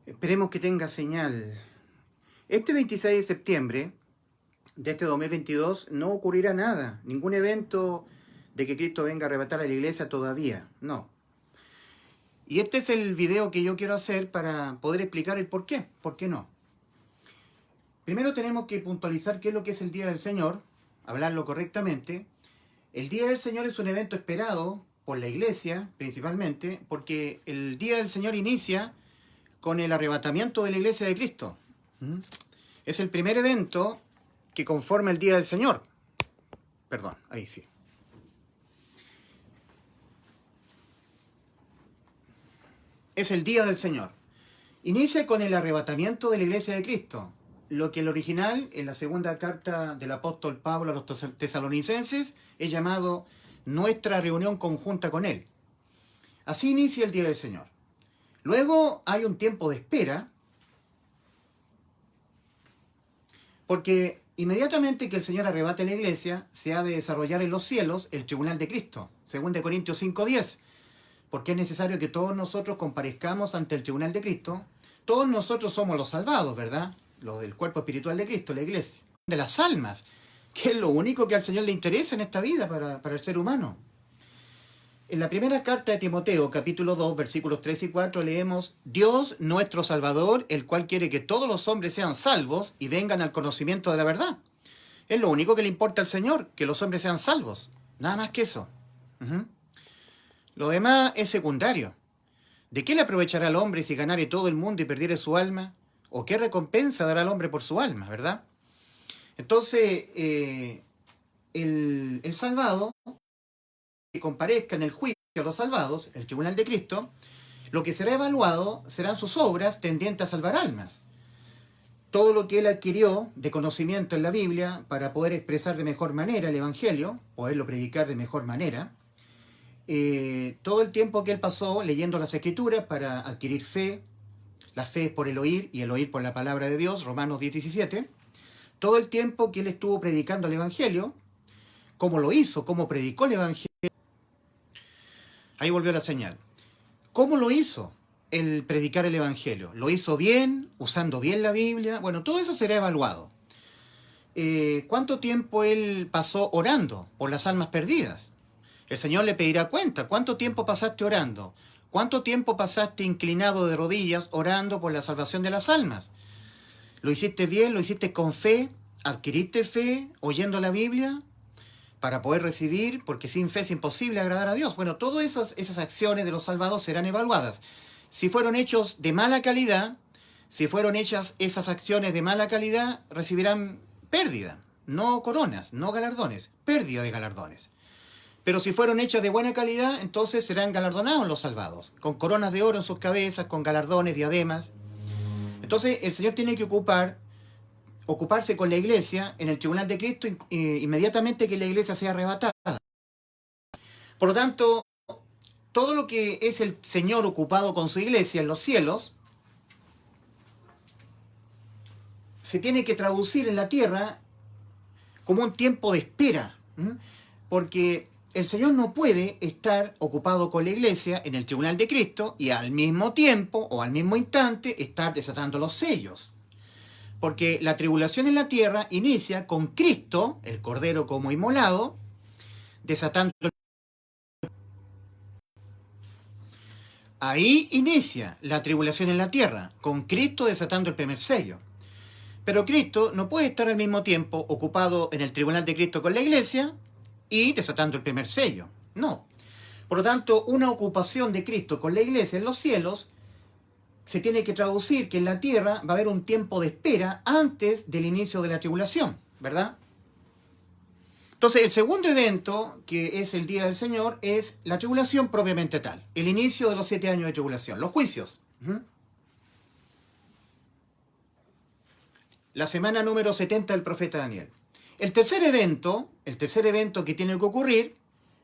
Esperemos que tenga señal. Este 26 de septiembre de este 2022 no ocurrirá nada, ningún evento de que Cristo venga a arrebatar a la iglesia todavía, no. Y este es el video que yo quiero hacer para poder explicar el por qué no. Primero tenemos que puntualizar qué es lo que es el Día del Señor, hablarlo correctamente. El Día del Señor es un evento esperado por la iglesia, principalmente, porque el Día del Señor inicia con el arrebatamiento de la iglesia de Cristo. Es el primer evento que conforma el Día del Señor. Perdón, ahí sí. Es el Día del Señor. Inicia con el arrebatamiento de la iglesia de Cristo. Lo que el original, en la segunda carta del apóstol Pablo a los tesalonicenses, es llamado nuestra reunión conjunta con Él. Así inicia el Día del Señor. Luego hay un tiempo de espera, porque inmediatamente que el Señor arrebate la iglesia, se ha de desarrollar en los cielos el tribunal de Cristo, 2 Corintios 5:10, porque es necesario que todos nosotros comparezcamos ante el tribunal de Cristo. Todos nosotros somos los salvados, ¿verdad? Los del cuerpo espiritual de Cristo, la iglesia. De las almas, que es lo único que al Señor le interesa en esta vida para el ser humano. En la primera carta de Timoteo, capítulo 2, versículos 3 y 4, leemos: Dios, nuestro Salvador, el cual quiere que todos los hombres sean salvos y vengan al conocimiento de la verdad. Es lo único que le importa al Señor, que los hombres sean salvos. Nada más que eso. Lo demás es secundario. ¿De qué le aprovechará al hombre si ganare todo el mundo y perdiere su alma? ¿O qué recompensa dará al hombre por su alma, verdad? Entonces, el salvado que comparezca en el juicio a los salvados, el tribunal de Cristo, lo que será evaluado serán sus obras tendientes a salvar almas. Todo lo que él adquirió de conocimiento en la Biblia para poder expresar de mejor manera el Evangelio, poderlo predicar de mejor manera, todo el tiempo que él pasó leyendo las Escrituras para adquirir fe, la fe es por el oír y el oír por la palabra de Dios, Romanos 10:17, todo el tiempo que él estuvo predicando el Evangelio, cómo lo hizo, cómo predicó el Evangelio. Ahí volvió la señal. ¿Cómo lo hizo el predicar el Evangelio? ¿Lo hizo bien, usando bien la Biblia? Bueno, todo eso será evaluado. ¿Cuánto tiempo él pasó orando por las almas perdidas? El Señor le pedirá cuenta. ¿Cuánto tiempo pasaste orando? ¿Cuánto tiempo pasaste inclinado de rodillas orando por la salvación de las almas? ¿Lo hiciste bien? ¿Lo hiciste con fe? ¿Adquiriste fe oyendo la Biblia? Para poder recibir, porque sin fe es imposible agradar a Dios. Bueno, todas esas acciones de los salvados serán evaluadas. Si fueron hechos de mala calidad, si fueron hechas esas acciones de mala calidad, recibirán pérdida, no coronas, no galardones, pérdida de galardones. Pero si fueron hechas de buena calidad, entonces serán galardonados los salvados, con coronas de oro en sus cabezas, con galardones, diademas. Entonces el Señor tiene que ocuparse con la iglesia en el tribunal de Cristo inmediatamente que la iglesia sea arrebatada. Por lo tanto, todo lo que es el Señor ocupado con su iglesia en los cielos se tiene que traducir en la tierra como un tiempo de espera, porque el Señor no puede estar ocupado con la iglesia en el tribunal de Cristo y al mismo tiempo o al mismo instante estar desatando los sellos. Porque la tribulación en la tierra inicia con Cristo, el Cordero como inmolado, desatando. Ahí inicia la tribulación en la tierra, con Cristo desatando el primer sello. Pero Cristo no puede estar al mismo tiempo ocupado en el tribunal de Cristo con la iglesia y desatando el primer sello. No. Por lo tanto, una ocupación de Cristo con la iglesia en los cielos se tiene que traducir que en la tierra va a haber un tiempo de espera antes del inicio de la tribulación, ¿verdad? Entonces, el segundo evento, que es el Día del Señor, es la tribulación propiamente tal. El inicio de los 7 años de tribulación, los juicios. La semana número 70 del profeta Daniel. El tercer evento que tiene que ocurrir,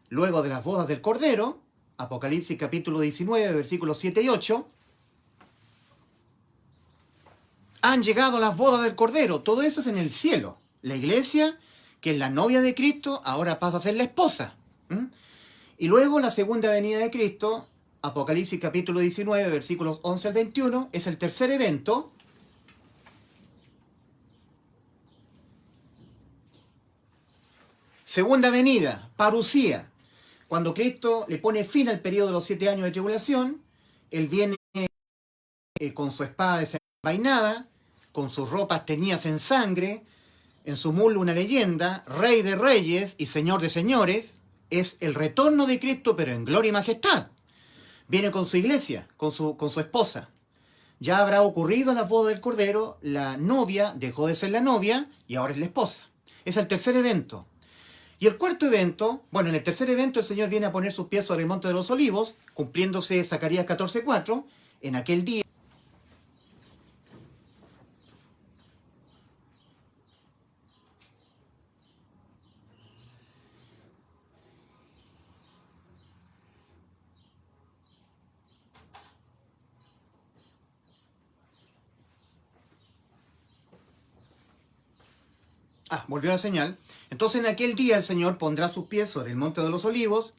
luego de las bodas del Cordero, Apocalipsis capítulo 19, versículos 7 y 8, han llegado las bodas del Cordero. Todo eso es en el cielo. La iglesia, que es la novia de Cristo, ahora pasa a ser la esposa. Y luego la segunda venida de Cristo Apocalipsis capítulo 19, versículos 11 al 21, es el tercer evento. Segunda venida, parusía. Cuando Cristo le pone fin al periodo de los 7 años de tribulación, Él viene con su espada desenvainada, con sus ropas teñidas en sangre, en su muslo una leyenda, Rey de reyes y Señor de señores. Es el retorno de Cristo, pero en gloria y majestad. Viene con su iglesia, con su esposa. Ya habrá ocurrido la boda del Cordero, la novia dejó de ser la novia y ahora es la esposa. Es el tercer evento. Y el cuarto evento, bueno, en el tercer evento el Señor viene a poner sus pies sobre el Monte de los Olivos, cumpliéndose Zacarías 14:4, en aquel día. Volvió la señal. Entonces en aquel día el Señor pondrá sus pies sobre el Monte de los Olivos,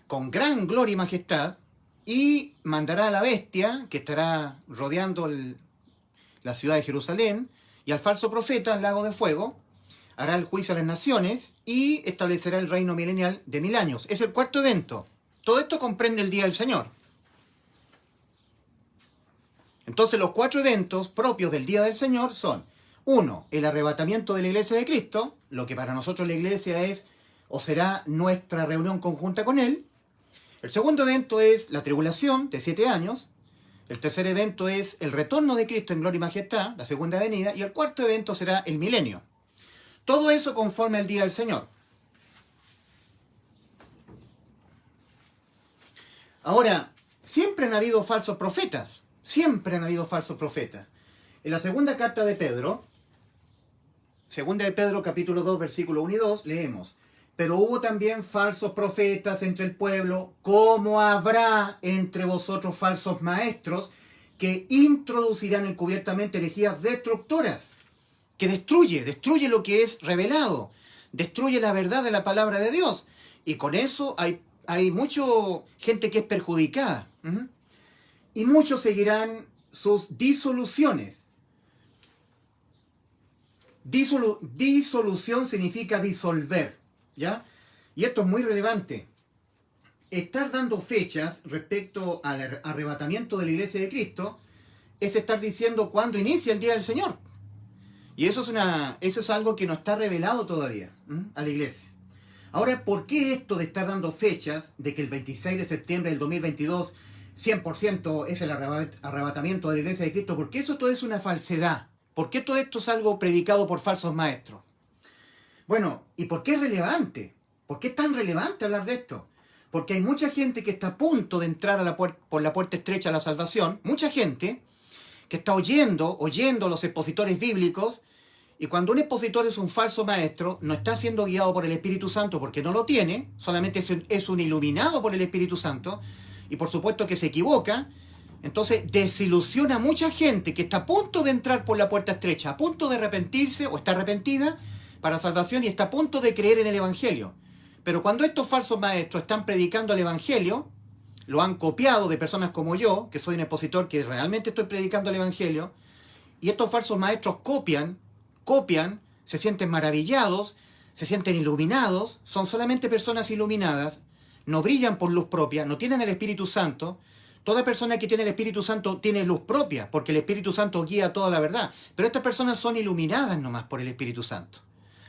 con gran gloria y majestad, y mandará a la bestia, que estará rodeando la ciudad de Jerusalén, y al falso profeta al lago de fuego, hará el juicio a las naciones, y establecerá el reino milenial de 1000 años. Es el cuarto evento. Todo esto comprende el día del Señor. Entonces los 4 eventos propios del día del Señor son: 1, el arrebatamiento de la iglesia de Cristo, lo que para nosotros la iglesia es o será nuestra reunión conjunta con Él. El segundo evento es la tribulación de 7 años. El tercer evento es el retorno de Cristo en gloria y majestad, la segunda venida. Y el cuarto evento será el milenio. Todo eso conforme al día del Señor. Ahora, siempre han habido falsos profetas. Siempre han habido falsos profetas. En la segunda carta de Pedro, segunda de Pedro capítulo 2, versículo 1 y 2, leemos: pero hubo también falsos profetas entre el pueblo, como habrá entre vosotros falsos maestros, que introducirán encubiertamente herejías destructoras, que destruye lo que es revelado, destruye la verdad de la palabra de Dios. Y con eso hay mucha gente que es perjudicada. Y muchos seguirán sus disoluciones. Disolución significa disolver, ¿ya? Y esto es muy relevante. Estar dando fechas respecto al arrebatamiento de la iglesia de Cristo es estar diciendo cuándo inicia el día del Señor. Y eso es algo que no está revelado todavía a la iglesia. Ahora, ¿por qué esto de estar dando fechas de que el 26 de septiembre del 2022 100% es el arrebatamiento de la iglesia de Cristo? Porque eso todo es una falsedad. ¿Por qué todo esto es algo predicado por falsos maestros? Bueno, ¿y por qué es relevante? ¿Por qué es tan relevante hablar de esto? Porque hay mucha gente que está a punto de entrar por la puerta estrecha a la salvación, mucha gente que está oyendo a los expositores bíblicos, y cuando un expositor es un falso maestro, no está siendo guiado por el Espíritu Santo porque no lo tiene, solamente es un iluminado por el Espíritu Santo, y por supuesto que se equivoca. Entonces desilusiona a mucha gente que está a punto de entrar por la puerta estrecha, a punto de arrepentirse o está arrepentida para salvación y está a punto de creer en el Evangelio. Pero cuando estos falsos maestros están predicando el Evangelio, lo han copiado de personas como yo, que soy un expositor que realmente estoy predicando el Evangelio, y estos falsos maestros copian, se sienten maravillados, se sienten iluminados, son solamente personas iluminadas, no brillan por luz propia, no tienen el Espíritu Santo. Toda persona que tiene el Espíritu Santo tiene luz propia, porque el Espíritu Santo guía toda la verdad. Pero estas personas son iluminadas nomás por el Espíritu Santo,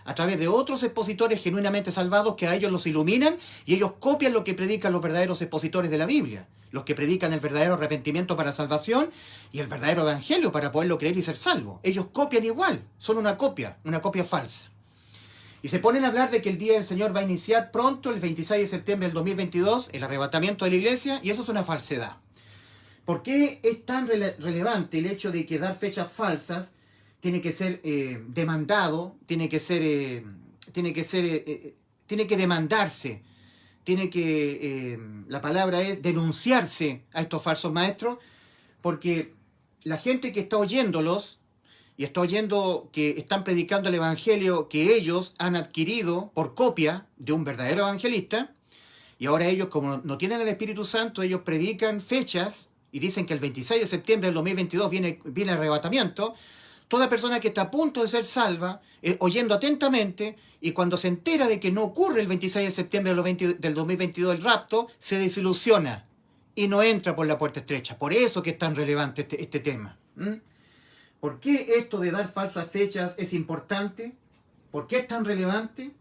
a través de otros expositores genuinamente salvados que a ellos los iluminan, y ellos copian lo que predican los verdaderos expositores de la Biblia, los que predican el verdadero arrepentimiento para salvación y el verdadero evangelio para poderlo creer y ser salvo. Ellos copian igual, son una copia falsa. Y se ponen a hablar de que el día del Señor va a iniciar pronto, el 26 de septiembre del 2022, el arrebatamiento de la iglesia, y eso es una falsedad. ¿Por qué es tan relevante el hecho de que dar fechas falsas tiene que ser demandado, tiene que demandarse, la palabra es denunciarse a estos falsos maestros? Porque la gente que está oyéndolos y está oyendo que están predicando el evangelio que ellos han adquirido por copia de un verdadero evangelista, Y ahora ellos, como no tienen el Espíritu Santo, ellos predican fechas y dicen que el 26 de septiembre del 2022 viene el arrebatamiento. Toda persona que está a punto de ser salva, oyendo atentamente, y cuando se entera de que no ocurre el 26 de septiembre del 2022 el rapto, se desilusiona y no entra por la puerta estrecha. Por eso que es tan relevante este tema. ¿Por qué esto de dar falsas fechas es importante? ¿Por qué es tan relevante?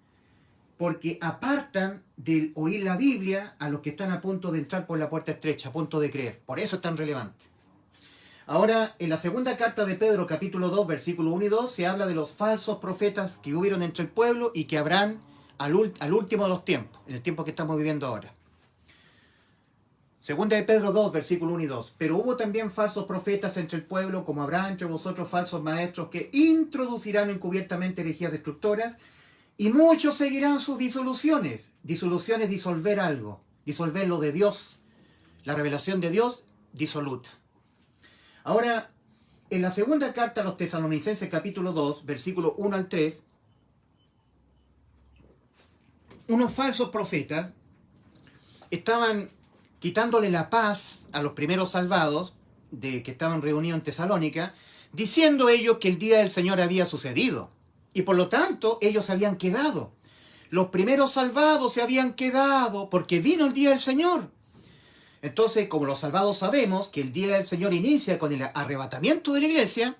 Porque apartan del oír la Biblia a los que están a punto de entrar por la puerta estrecha, a punto de creer. Por eso es tan relevante. Ahora, en la segunda carta de Pedro, capítulo 2, versículo 1 y 2, se habla de los falsos profetas que hubieron entre el pueblo y que habrán al último de los tiempos, en el tiempo que estamos viviendo ahora. Segunda de Pedro 2, versículo 1 y 2. Pero hubo también falsos profetas entre el pueblo, como habrá entre vosotros falsos maestros que introducirán encubiertamente herejías destructoras, y muchos seguirán sus disoluciones. Disolución es disolver algo, disolver lo de Dios, la revelación de Dios disoluta. Ahora, en la segunda carta a los Tesalonicenses, capítulo 2, versículo 1 al 3, unos falsos profetas estaban quitándole la paz a los primeros salvados que estaban reunidos en Tesalónica, diciendo ellos que el día del Señor había sucedido. Y por lo tanto, ellos se habían quedado. Los primeros salvados se habían quedado porque vino el día del Señor. Entonces, como los salvados sabemos que el día del Señor inicia con el arrebatamiento de la iglesia,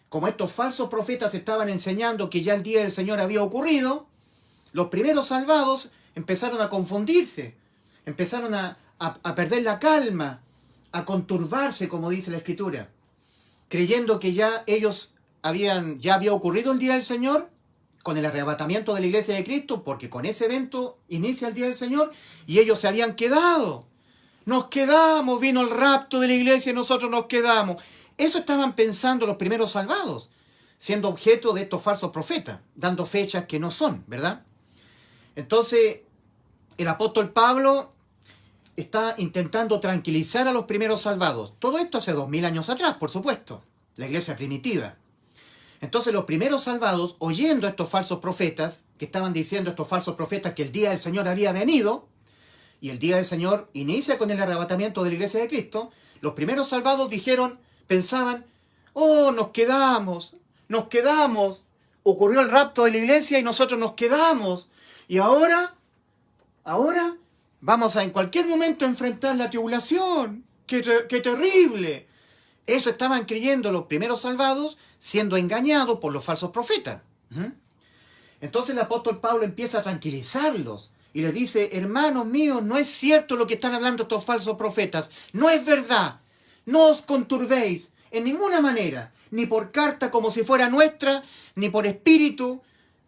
como estos falsos profetas estaban enseñando que ya el día del Señor había ocurrido, los primeros salvados empezaron a confundirse, empezaron a perder la calma, a conturbarse, como dice la Escritura, creyendo que ya había ocurrido el día del Señor con el arrebatamiento de la iglesia de Cristo, porque con ese evento inicia el día del Señor, y ellos se habían quedado. Nos quedamos, vino el rapto de la iglesia y nosotros nos quedamos. Eso estaban pensando los primeros salvados, siendo objeto de estos falsos profetas, dando fechas que no son, ¿verdad? Entonces, el apóstol Pablo está intentando tranquilizar a los primeros salvados. Todo esto hace 2000 años atrás, por supuesto, la iglesia primitiva. Entonces los primeros salvados, oyendo a estos falsos profetas, que estaban diciendo estos falsos profetas que el día del Señor había venido, y el día del Señor inicia con el arrebatamiento de la iglesia de Cristo, los primeros salvados pensaban, oh, nos quedamos, ocurrió el rapto de la iglesia y nosotros nos quedamos, y ahora vamos a en cualquier momento enfrentar la tribulación, qué terrible. Eso estaban creyendo los primeros salvados, siendo engañados por los falsos profetas. Entonces el apóstol Pablo empieza a tranquilizarlos y les dice, hermanos míos, no es cierto lo que están hablando estos falsos profetas, no es verdad, no os conturbéis en ninguna manera, ni por carta como si fuera nuestra, ni por espíritu.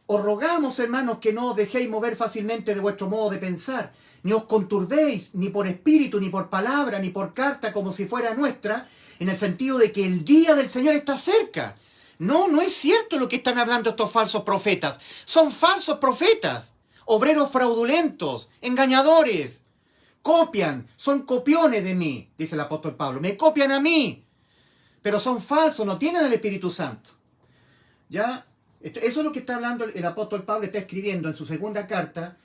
Os rogamos, hermanos, que no os dejéis mover fácilmente de vuestro modo de pensar, ni os conturbéis, ni por espíritu, ni por palabra, ni por carta como si fuera nuestra, en el sentido de que el día del Señor está cerca. No es cierto lo que están hablando estos falsos profetas. Son falsos profetas, obreros fraudulentos, engañadores. Copian, son copiones de mí, dice el apóstol Pablo. Me copian a mí, pero son falsos, no tienen el Espíritu Santo. ¿Ya? Eso es lo que está hablando el apóstol Pablo, está escribiendo en su segunda carta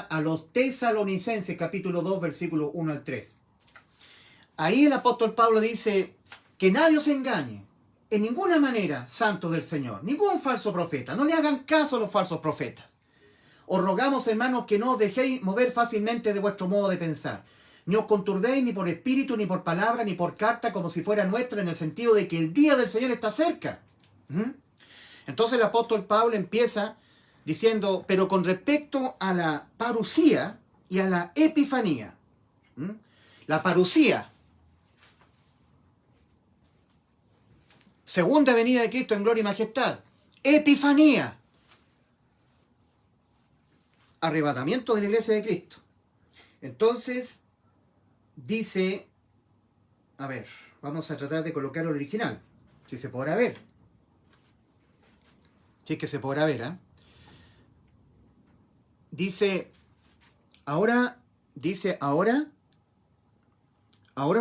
a los Tesalonicenses, capítulo 2, versículos 1 al 3. Ahí el apóstol Pablo dice que nadie os engañe, en ninguna manera, santos del Señor, ningún falso profeta, no le hagan caso a los falsos profetas. Os rogamos, hermanos, que no os dejéis mover fácilmente de vuestro modo de pensar, ni os conturbéis ni por espíritu, ni por palabra, ni por carta, como si fuera nuestra, en el sentido de que el día del Señor está cerca. Entonces el apóstol Pablo empieza diciendo, pero con respecto a la parusía y a la epifanía. La parusía, segunda venida de Cristo en gloria y majestad. Epifanía, arrebatamiento de la iglesia de Cristo. Entonces, dice, a ver, vamos a tratar de colocar el original, si se podrá ver. Si es que se podrá ver, ¿eh? Dice, ahora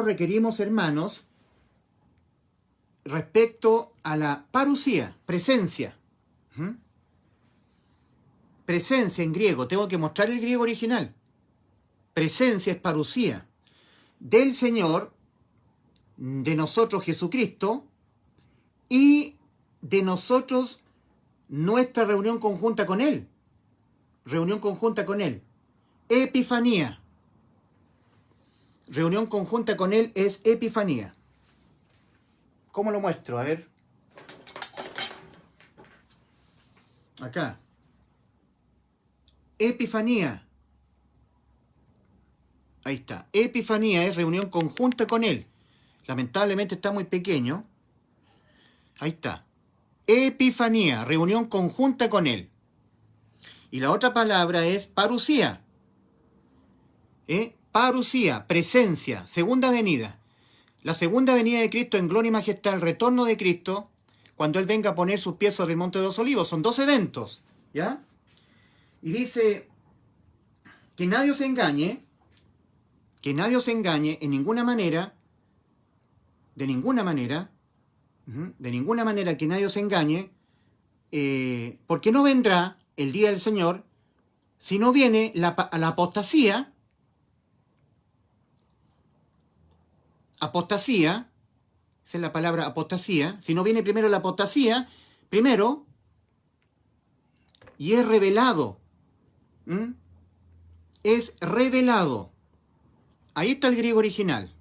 requerimos, hermanos, respecto a la parusía, presencia. Presencia en griego, tengo que mostrar el griego original. presencia es parucía, del Señor, de nosotros Jesucristo, y de nosotros nuestra reunión conjunta con Él. Reunión conjunta con Él. Epifanía. Reunión conjunta con Él es epifanía. ¿Cómo lo muestro? A ver. Acá. Epifanía. Ahí está. Epifanía es reunión conjunta con Él. Lamentablemente está muy pequeño. Ahí está. Epifanía, reunión conjunta con Él. Y la otra palabra es parucía. Parucía, presencia, segunda venida. La segunda venida de Cristo en gloria y majestad, el retorno de Cristo, cuando Él venga a poner sus pies sobre el Monte de los Olivos. Son 2 eventos. ¿Ya? Y dice que nadie os engañe, en ninguna manera, de ninguna manera que nadie os engañe, porque no vendrá el día del Señor si no viene la apostasía. Apostasía, esa es la palabra apostasía. Si no viene primero la apostasía, primero, y es revelado. Es revelado. Ahí está el griego original.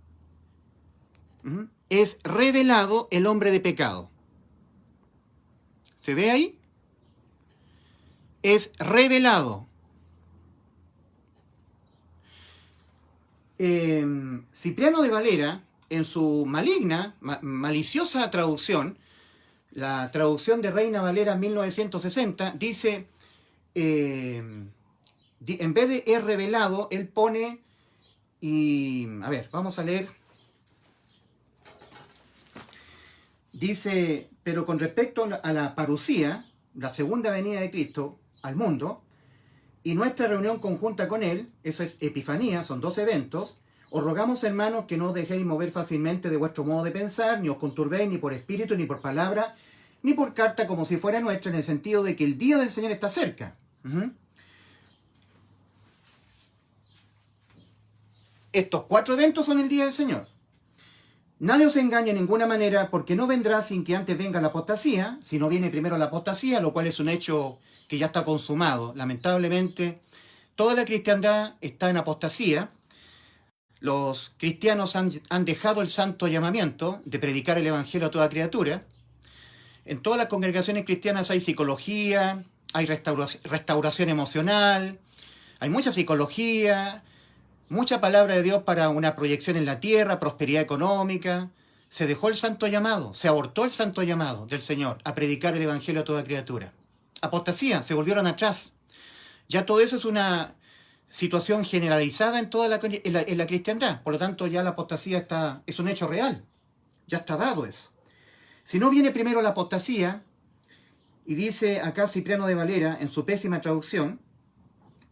Es revelado el hombre de pecado. ¿Se ve ahí? Es revelado. Cipriano de Valera, en su maligna, maliciosa traducción, la traducción de Reina Valera 1960, dice, en vez de es revelado, él pone, y a ver, vamos a leer. Dice, pero con respecto a la parucía, la segunda venida de Cristo al mundo, y nuestra reunión conjunta con Él, eso es epifanía, son 2 eventos, os rogamos, hermanos, que no os dejéis mover fácilmente de vuestro modo de pensar, ni os conturbéis ni por espíritu, ni por palabra, ni por carta como si fuera nuestra, en el sentido de que el día del Señor está cerca. Estos 4 eventos son el día del Señor. Nadie os engañe de ninguna manera, porque no vendrá sin que antes venga la apostasía, si no viene primero la apostasía, lo cual es un hecho que ya está consumado. Lamentablemente, toda la cristiandad está en apostasía. Los cristianos han dejado el santo llamamiento de predicar el evangelio a toda criatura. En todas las congregaciones cristianas hay psicología, hay restauración emocional, hay mucha psicología, mucha palabra de Dios para una proyección en la tierra, prosperidad económica. Se dejó el santo llamado, se abortó el santo llamado del Señor a predicar el evangelio a toda criatura. Apostasía, se volvieron atrás. Ya todo eso es una situación generalizada en toda la cristiandad. Por lo tanto, ya la apostasía es un hecho real. Ya está dado eso. Si no viene primero la apostasía, y dice acá Cipriano de Valera, en su pésima traducción,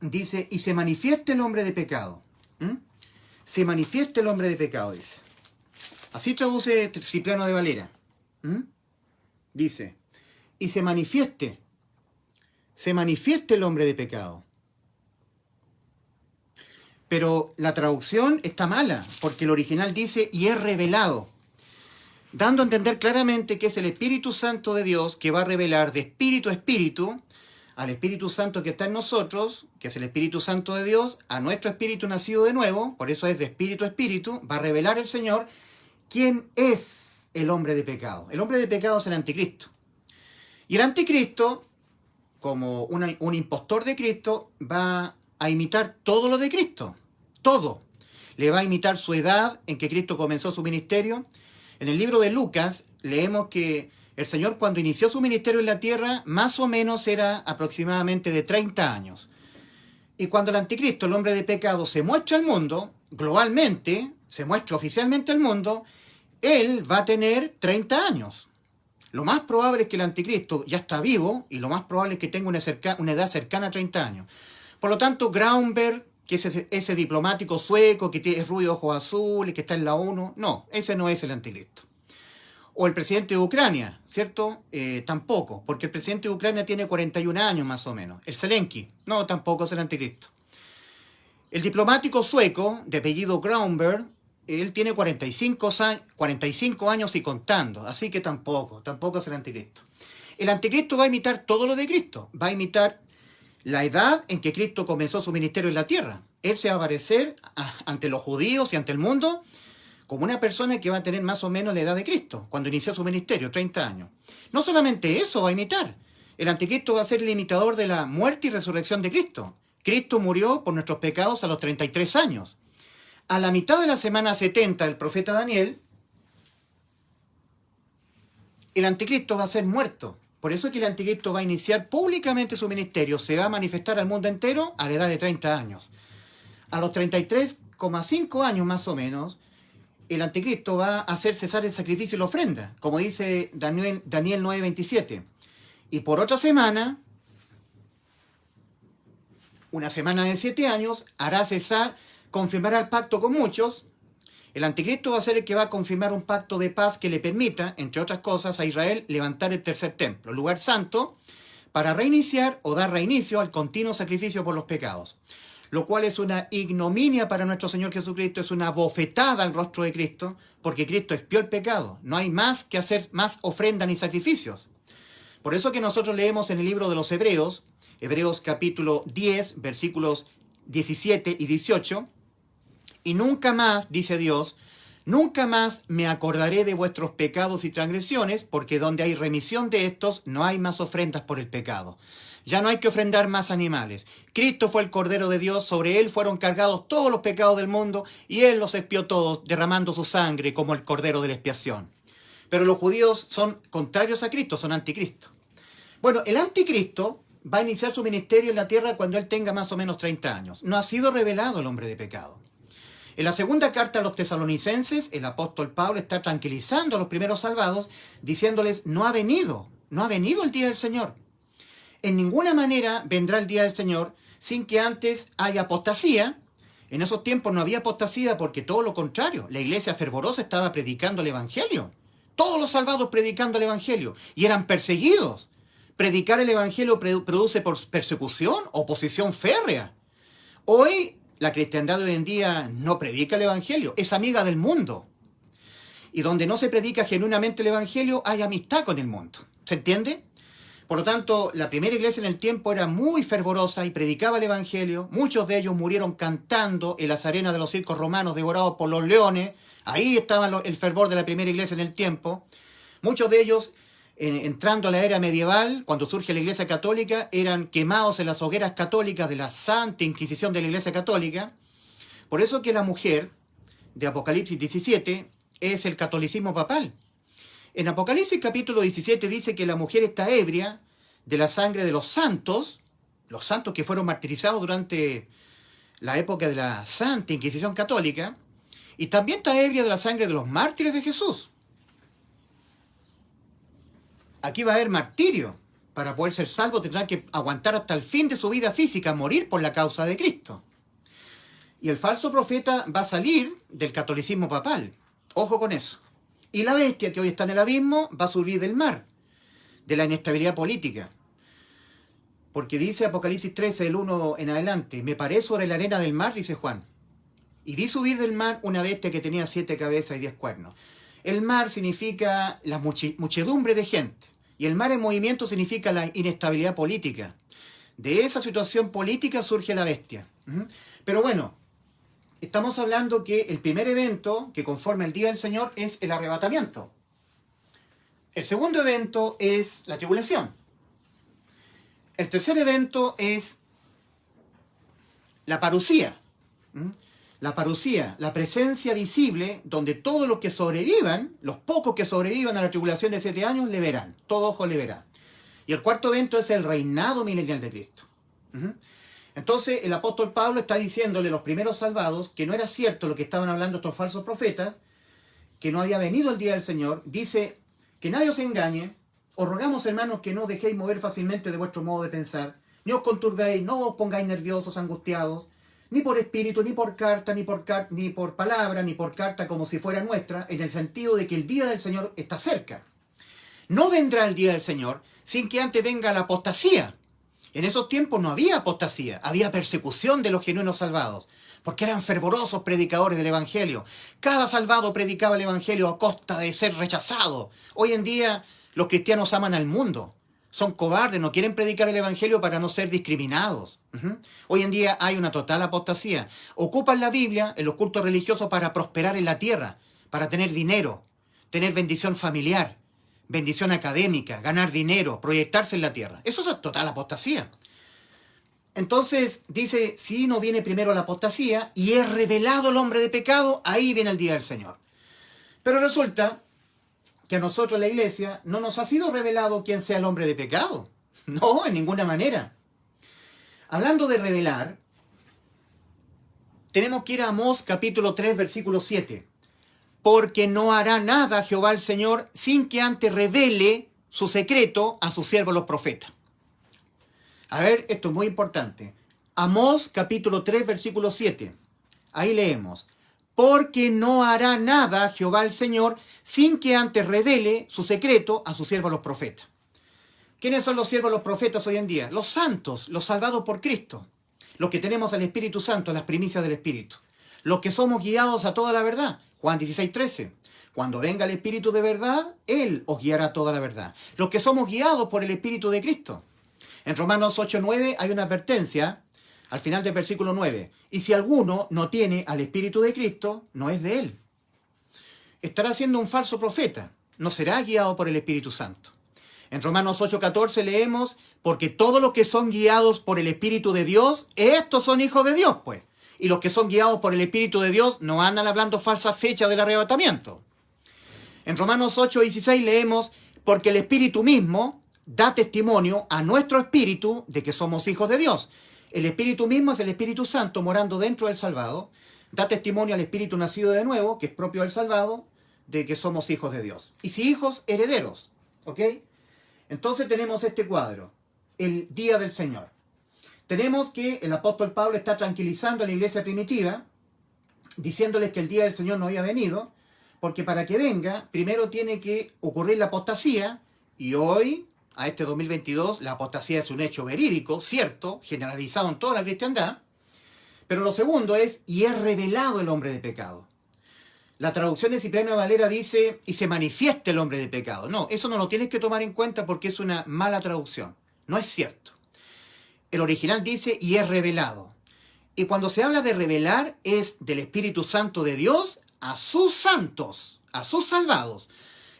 dice, y se manifiesta el hombre de pecado. Se manifiesta el hombre de pecado, dice. Así traduce Cipriano de Valera. Dice, y se manifieste el hombre de pecado. Pero la traducción está mala, porque el original dice, y es revelado, dando a entender claramente que es el Espíritu Santo de Dios que va a revelar de espíritu a espíritu al Espíritu Santo que está en nosotros, que es el Espíritu Santo de Dios, a nuestro espíritu nacido de nuevo, por eso es de espíritu a espíritu, va a revelar el Señor quién es el hombre de pecado. El hombre de pecado es el anticristo. Y el anticristo, como un impostor de Cristo, va a imitar todo lo de Cristo. Todo. Le va a imitar su edad en que Cristo comenzó su ministerio. En el libro de Lucas leemos que el Señor, cuando inició su ministerio en la tierra, más o menos era aproximadamente de 30 años. Y cuando el anticristo, el hombre de pecado, se muestra al mundo, globalmente, se muestra oficialmente al mundo, él va a tener 30 años. Lo más probable es que el anticristo ya está vivo y lo más probable es que tenga una edad cercana a 30 años. Por lo tanto, Graunberg, que es ese diplomático sueco que tiene rubio, ojos azules, que está en la ONU, no, ese no es el anticristo. O el presidente de Ucrania, ¿cierto? Tampoco, porque el presidente de Ucrania tiene 41 años más o menos. El Zelensky, no, tampoco es el anticristo. El diplomático sueco, de apellido Granberg, él tiene 45 años y contando, así que tampoco es el anticristo. El anticristo va a imitar todo lo de Cristo, va a imitar la edad en que Cristo comenzó su ministerio en la tierra. Él se va a aparecer ante los judíos y ante el mundo como una persona que va a tener más o menos la edad de Cristo, cuando inició su ministerio, 30 años. No solamente eso va a imitar, el anticristo va a ser el imitador de la muerte y resurrección de Cristo. Cristo murió por nuestros pecados a los 33 años. A la mitad de la semana 70 del profeta Daniel, el anticristo va a ser muerto. Por eso es que el anticristo va a iniciar públicamente su ministerio, se va a manifestar al mundo entero a la edad de 30 años. A los 33,5 años más o menos, el anticristo va a hacer cesar el sacrificio y la ofrenda, como dice Daniel 9:27. Y por otra semana, una semana de 7 años, hará cesar, confirmará el pacto con muchos. El anticristo va a ser el que va a confirmar un pacto de paz que le permita, entre otras cosas, a Israel levantar el tercer templo, el lugar santo, para reiniciar o dar reinicio al continuo sacrificio por los pecados. Lo cual es una ignominia para nuestro Señor Jesucristo, es una bofetada al rostro de Cristo, porque Cristo expió el pecado. No hay más que hacer más ofrendas ni sacrificios. Por eso que nosotros leemos en el libro de los Hebreos, Hebreos capítulo 10, versículos 17 y 18, y nunca más, dice Dios, nunca más me acordaré de vuestros pecados y transgresiones, porque donde hay remisión de estos, no hay más ofrendas por el pecado. Ya no hay que ofrendar más animales. Cristo fue el Cordero de Dios, sobre él fueron cargados todos los pecados del mundo, y él los expió todos, derramando su sangre como el Cordero de la expiación. Pero los judíos son contrarios a Cristo, son anticristo. Bueno, el anticristo va a iniciar su ministerio en la tierra cuando él tenga más o menos 30 años. No ha sido revelado el hombre de pecado. En la segunda carta a los tesalonicenses, el apóstol Pablo está tranquilizando a los primeros salvados, diciéndoles, no ha venido el día del Señor. En ninguna manera vendrá el día del Señor sin que antes haya apostasía. En esos tiempos no había apostasía porque todo lo contrario, la iglesia fervorosa estaba predicando el Evangelio. Todos los salvados predicando el Evangelio y eran perseguidos. Predicar el Evangelio produce persecución, oposición férrea. Hoy, la cristiandad de hoy en día no predica el Evangelio, es amiga del mundo. Y donde no se predica genuinamente el Evangelio, hay amistad con el mundo. ¿Se entiende? Por lo tanto, la primera iglesia en el tiempo era muy fervorosa y predicaba el Evangelio. Muchos de ellos murieron cantando en las arenas de los circos romanos devorados por los leones. Ahí estaba el fervor de la primera iglesia en el tiempo. Muchos de ellos, entrando a la era medieval, cuando surge la iglesia católica, eran quemados en las hogueras católicas de la Santa Inquisición de la iglesia católica. Por eso que la mujer de Apocalipsis 17 es el catolicismo papal. En Apocalipsis capítulo 17 dice que la mujer está ebria de la sangre de los santos que fueron martirizados durante la época de la Santa Inquisición Católica, y también está ebria de la sangre de los mártires de Jesús. Aquí va a haber martirio. Para poder ser salvo tendrán que aguantar hasta el fin de su vida física, morir por la causa de Cristo. Y el falso profeta va a salir del catolicismo papal. Ojo con eso. Y la bestia que hoy está en el abismo va a subir del mar, de la inestabilidad política. Porque dice Apocalipsis 13, del 1 en adelante, me paré sobre la arena del mar, dice Juan, y vi subir del mar una bestia que tenía 7 cabezas y 10 cuernos. El mar significa la muchedumbre de gente, y el mar en movimiento significa la inestabilidad política. De esa situación política surge la bestia. Pero bueno, estamos hablando que el primer evento que conforma el día del Señor es el arrebatamiento. El segundo evento es la tribulación. El tercer evento es la parusía. La parusía, la presencia visible donde todos los que sobrevivan, los pocos que sobrevivan a la tribulación de 7 años, le verán. Todo ojo le verá. Y el cuarto evento es el reinado milenial de Cristo. Entonces el apóstol Pablo está diciéndole a los primeros salvados que no era cierto lo que estaban hablando estos falsos profetas, que no había venido el día del Señor. Dice que nadie os engañe. Os rogamos, hermanos, que no os dejéis mover fácilmente de vuestro modo de pensar, ni os conturbéis, no os pongáis nerviosos, angustiados, ni por espíritu, ni por carta, ni por palabra, ni por carta como si fuera nuestra, en el sentido de que el día del Señor está cerca. No vendrá el día del Señor sin que antes venga la apostasía. En esos tiempos no había apostasía, había persecución de los genuinos salvados, porque eran fervorosos predicadores del Evangelio. Cada salvado predicaba el Evangelio a costa de ser rechazado. Hoy en día los cristianos aman al mundo, son cobardes, no quieren predicar el Evangelio para no ser discriminados. Hoy en día hay una total apostasía. Ocupan la Biblia en los cultos religiosos para prosperar en la tierra, para tener dinero, tener bendición familiar, bendición académica, ganar dinero, proyectarse en la tierra. Eso es total apostasía. Entonces dice, si no viene primero la apostasía y es revelado el hombre de pecado, ahí viene el día del Señor. Pero resulta que a nosotros, la iglesia, no nos ha sido revelado quién sea el hombre de pecado. No, en ninguna manera. Hablando de revelar, tenemos que ir a Amós capítulo 3, versículo 7. Porque no hará nada Jehová el Señor sin que antes revele su secreto a sus siervos los profetas. A ver, esto es muy importante. Amós capítulo 3, versículo 7. Ahí leemos. Porque no hará nada Jehová el Señor sin que antes revele su secreto a sus siervos los profetas. ¿Quiénes son los siervos los profetas hoy en día? Los santos, los salvados por Cristo. Los que tenemos al Espíritu Santo, las primicias del Espíritu. Los que somos guiados a toda la verdad. Juan 16, 13. Cuando venga el Espíritu de verdad, Él os guiará a toda la verdad. Los que somos guiados por el Espíritu de Cristo. En Romanos 8, 9 hay una advertencia al final del versículo 9. Y si alguno no tiene al Espíritu de Cristo, no es de Él. Estará siendo un falso profeta. No será guiado por el Espíritu Santo. En Romanos 8, 14 leemos, porque todos los que son guiados por el Espíritu de Dios, estos son hijos de Dios, pues. Y los que son guiados por el Espíritu de Dios no andan hablando falsas fechas del arrebatamiento. En Romanos 8, 16 leemos, porque el Espíritu mismo da testimonio a nuestro espíritu de que somos hijos de Dios. El Espíritu mismo es el Espíritu Santo morando dentro del salvado. Da testimonio al Espíritu nacido de nuevo, que es propio del salvado, de que somos hijos de Dios. Y si hijos, herederos. ¿Ok? Entonces tenemos este cuadro, el día del Señor. Tenemos que el apóstol Pablo está tranquilizando a la iglesia primitiva, diciéndoles que el día del Señor no había venido, porque para que venga, primero tiene que ocurrir la apostasía, y hoy, a este 2022, la apostasía es un hecho verídico, cierto, generalizado en toda la cristiandad, pero lo segundo es, y es revelado el hombre de pecado. La traducción de Cipriano Valera dice, y se manifiesta el hombre de pecado. No, eso no lo tienes que tomar en cuenta porque es una mala traducción. No es cierto. El original dice, y es revelado. Y cuando se habla de revelar, es del Espíritu Santo de Dios a sus santos, a sus salvados.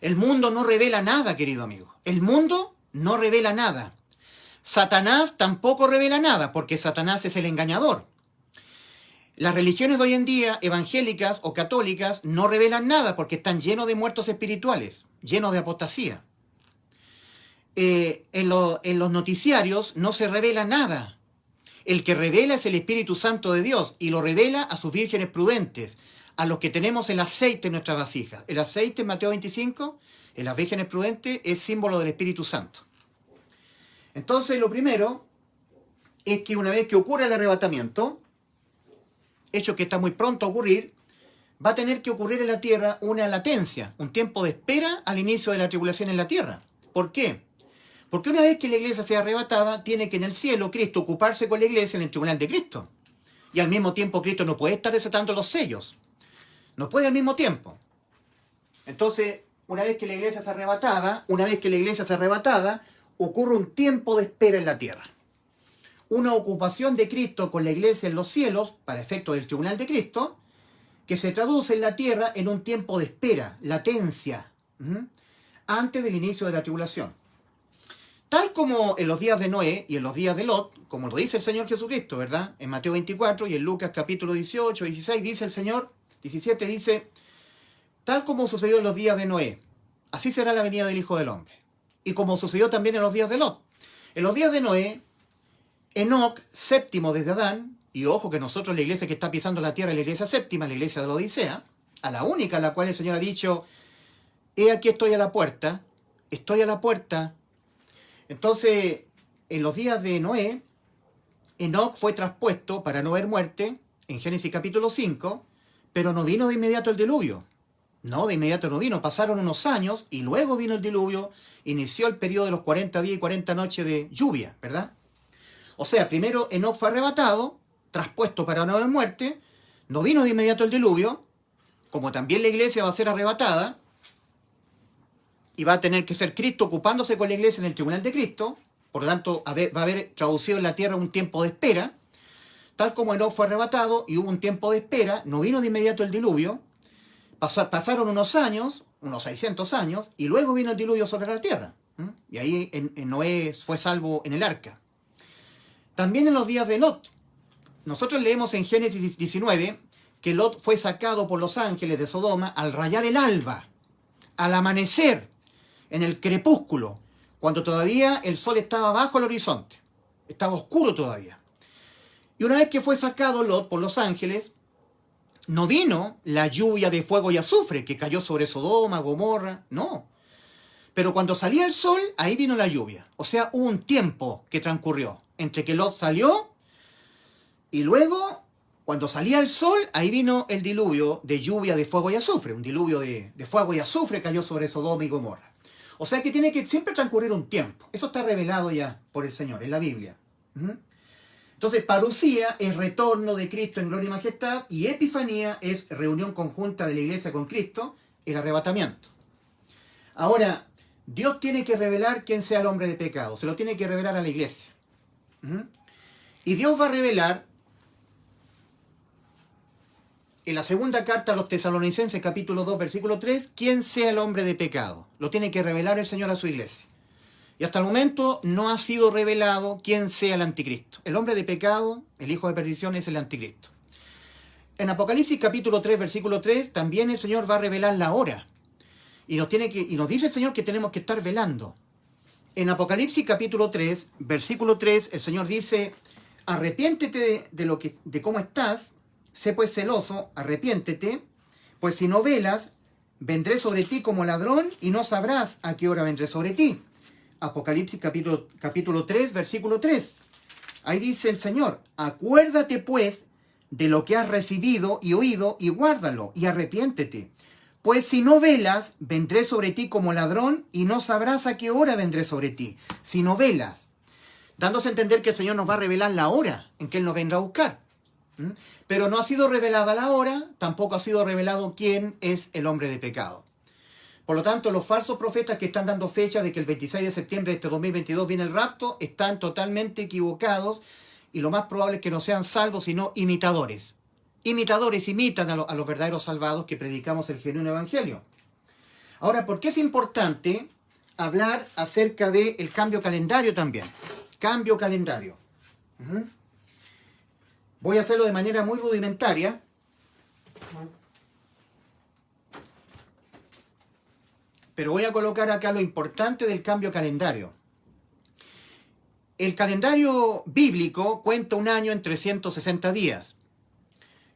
El mundo no revela nada, querido amigo. El mundo no revela nada. Satanás tampoco revela nada, porque Satanás es el engañador. Las religiones de hoy en día, evangélicas o católicas, no revelan nada porque están llenos de muertos espirituales, llenos de apostasía. En los noticiarios no se revela nada. El que revela es el Espíritu Santo de Dios y lo revela a sus vírgenes prudentes, a los que tenemos el aceite en nuestra vasija. El aceite en Mateo 25, en las vírgenes prudentes, es símbolo del Espíritu Santo. Entonces, lo primero es que una vez que ocurre el arrebatamiento, hecho que está muy pronto a ocurrir, va a tener que ocurrir en la tierra una latencia, un tiempo de espera al inicio de la tribulación en la tierra. ¿Por qué? Porque una vez que la iglesia sea arrebatada, tiene que en el cielo Cristo ocuparse con la iglesia en el tribunal de Cristo. Y al mismo tiempo Cristo no puede estar desatando los sellos. No puede al mismo tiempo. Entonces, una vez que la iglesia es arrebatada, ocurre un tiempo de espera en la tierra. Una ocupación de Cristo con la iglesia en los cielos, para efecto del tribunal de Cristo, que se traduce en la tierra en un tiempo de espera, latencia, antes del inicio de la tribulación. Tal como en los días de Noé y en los días de Lot, como lo dice el Señor Jesucristo, ¿verdad? En Mateo 24 y en Lucas capítulo 18, 16 dice el Señor, 17 dice, tal como sucedió en los días de Noé, así será la venida del Hijo del Hombre. Y como sucedió también en los días de Lot. En los días de Noé, Enoc, séptimo desde Adán, y ojo que nosotros la iglesia que está pisando la tierra es la iglesia séptima, la iglesia de la Odisea, a la única a la cual el Señor ha dicho, he aquí estoy a la puerta. Entonces, en los días de Noé, Enoc fue traspuesto para no ver muerte, en Génesis capítulo 5, pero no vino de inmediato el diluvio. No, de inmediato no vino, pasaron unos años y luego vino el diluvio, inició el periodo de los 40 días y 40 noches de lluvia, ¿verdad? O sea, primero Enoc fue arrebatado, traspuesto para no haber muerte, no vino de inmediato el diluvio, como también la iglesia va a ser arrebatada, y va a tener que ser Cristo ocupándose con la iglesia en el tribunal de Cristo, por lo tanto va a haber traducido en la tierra un tiempo de espera, tal como Enoc fue arrebatado y hubo un tiempo de espera, no vino de inmediato el diluvio, pasaron unos años, unos 600 años, y luego vino el diluvio sobre la tierra. Y ahí Noé fue salvo en el arca. También en los días de Lot. Nosotros leemos en Génesis 19 que Lot fue sacado por los ángeles de Sodoma al rayar el alba, al amanecer, en el crepúsculo, cuando todavía el sol estaba bajo el horizonte. Estaba oscuro todavía. Y una vez que fue sacado Lot por los ángeles, no vino la lluvia de fuego y azufre que cayó sobre Sodoma, Gomorra, no. Pero cuando salía el sol, ahí vino la lluvia. O sea, hubo un tiempo que transcurrió entre que Lot salió y luego, cuando salía el sol, ahí vino el diluvio de lluvia de fuego y azufre. Un diluvio de fuego y azufre cayó sobre Sodoma y Gomorra. O sea que tiene que siempre transcurrir un tiempo. Eso está revelado ya por el Señor en la Biblia. Entonces, parucía es retorno de Cristo en gloria y majestad, y epifanía es reunión conjunta de la iglesia con Cristo, el arrebatamiento. Ahora, Dios tiene que revelar quién sea el hombre de pecado, se lo tiene que revelar a la iglesia. Y Dios va a revelar en la segunda carta a los Tesalonicenses, capítulo 2, versículo 3, quién sea el hombre de pecado. Lo tiene que revelar el Señor a su iglesia. Y hasta el momento no ha sido revelado quién sea el anticristo. El hombre de pecado, el hijo de perdición, es el anticristo. En Apocalipsis capítulo 3, versículo 3, también el Señor va a revelar la hora. Y nos dice el Señor que tenemos que estar velando. En Apocalipsis capítulo 3, versículo 3, el Señor dice: arrepiéntete de cómo estás, sé pues celoso, arrepiéntete, pues si no velas, vendré sobre ti como ladrón y no sabrás a qué hora vendré sobre ti. Apocalipsis capítulo 3, versículo 3. Ahí dice el Señor: acuérdate pues de lo que has recibido y oído y guárdalo y arrepiéntete. Pues si no velas, vendré sobre ti como ladrón y no sabrás a qué hora vendré sobre ti. Si no velas. Dándose a entender que el Señor nos va a revelar la hora en que Él nos vendrá a buscar. Pero no ha sido revelada la hora, tampoco ha sido revelado quién es el hombre de pecado. Por lo tanto, los falsos profetas que están dando fecha de que el 26 de septiembre de este 2022 viene el rapto, están totalmente equivocados y lo más probable es que no sean salvos, sino imitadores. Imitadores imitan a los verdaderos salvados que predicamos el genuino evangelio. Ahora, ¿por qué es importante hablar acerca del cambio calendario también? Cambio calendario. Voy a hacerlo de manera muy rudimentaria. Pero voy a colocar acá lo importante del cambio calendario. El calendario bíblico cuenta un año en 360 días.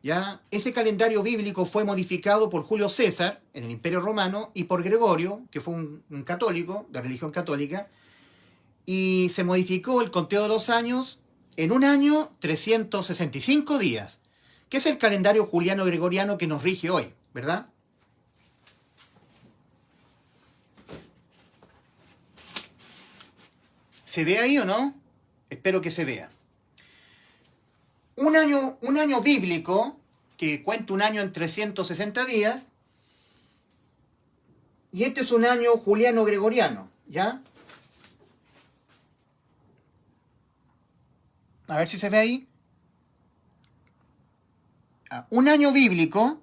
¿Ya? Ese calendario bíblico fue modificado por Julio César en el Imperio Romano y por Gregorio, que fue un católico, de religión católica, y se modificó el conteo de los años en un año 365 días, que es el calendario juliano-gregoriano que nos rige hoy, ¿verdad? ¿Se ve ahí o no? Espero que se vea. Un año bíblico, que cuenta un año en 360 días, y este es un año juliano-gregoriano, ¿ya? A ver si se ve ahí. Un año bíblico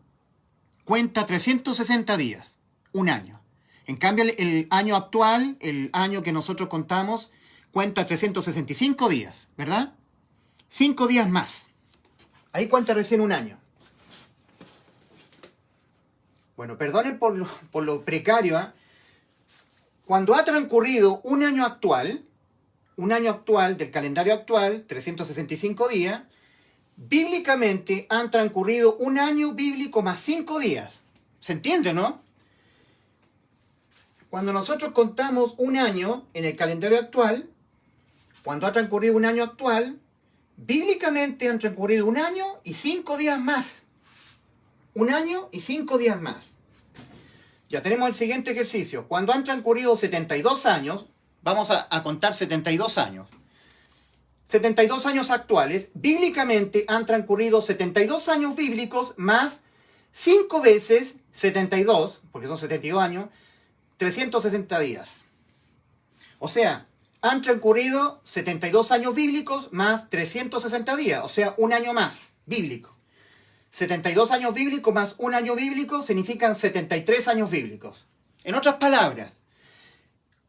cuenta 360 días, un año. En cambio, el año actual, el año que nosotros contamos, cuenta 365 días, ¿verdad? 5 días más. Ahí cuenta recién un año. Bueno, perdonen por lo precario, ¿eh? Cuando ha transcurrido un año actual del calendario actual, 365 días, bíblicamente han transcurrido un año bíblico más 5 días. ¿Se entiende, no? Cuando nosotros contamos un año en el calendario actual, cuando ha transcurrido un año actual, bíblicamente han transcurrido un año y 5 días más. Un año y 5 días más. Ya tenemos el siguiente ejercicio. Cuando han transcurrido 72 años, vamos a contar 72 años. 72 años actuales, bíblicamente han transcurrido 72 años bíblicos más 5 veces 72, porque son 72 años, 360 días. O sea, han transcurrido 72 años bíblicos más 360 días, o sea, un año más bíblico. 72 años bíblicos más un año bíblico significan 73 años bíblicos. En otras palabras,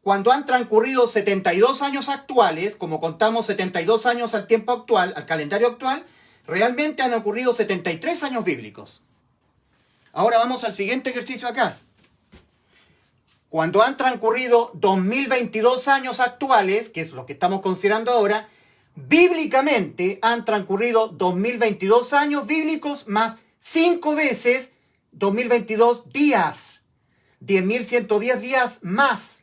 cuando han transcurrido 72 años actuales, como contamos 72 años al tiempo actual, al calendario actual, realmente han ocurrido 73 años bíblicos. Ahora vamos al siguiente ejercicio acá. Cuando han transcurrido 2022 años actuales, que es lo que estamos considerando ahora, bíblicamente han transcurrido 2022 años bíblicos más 5 veces 2022 días. 10.110 días más.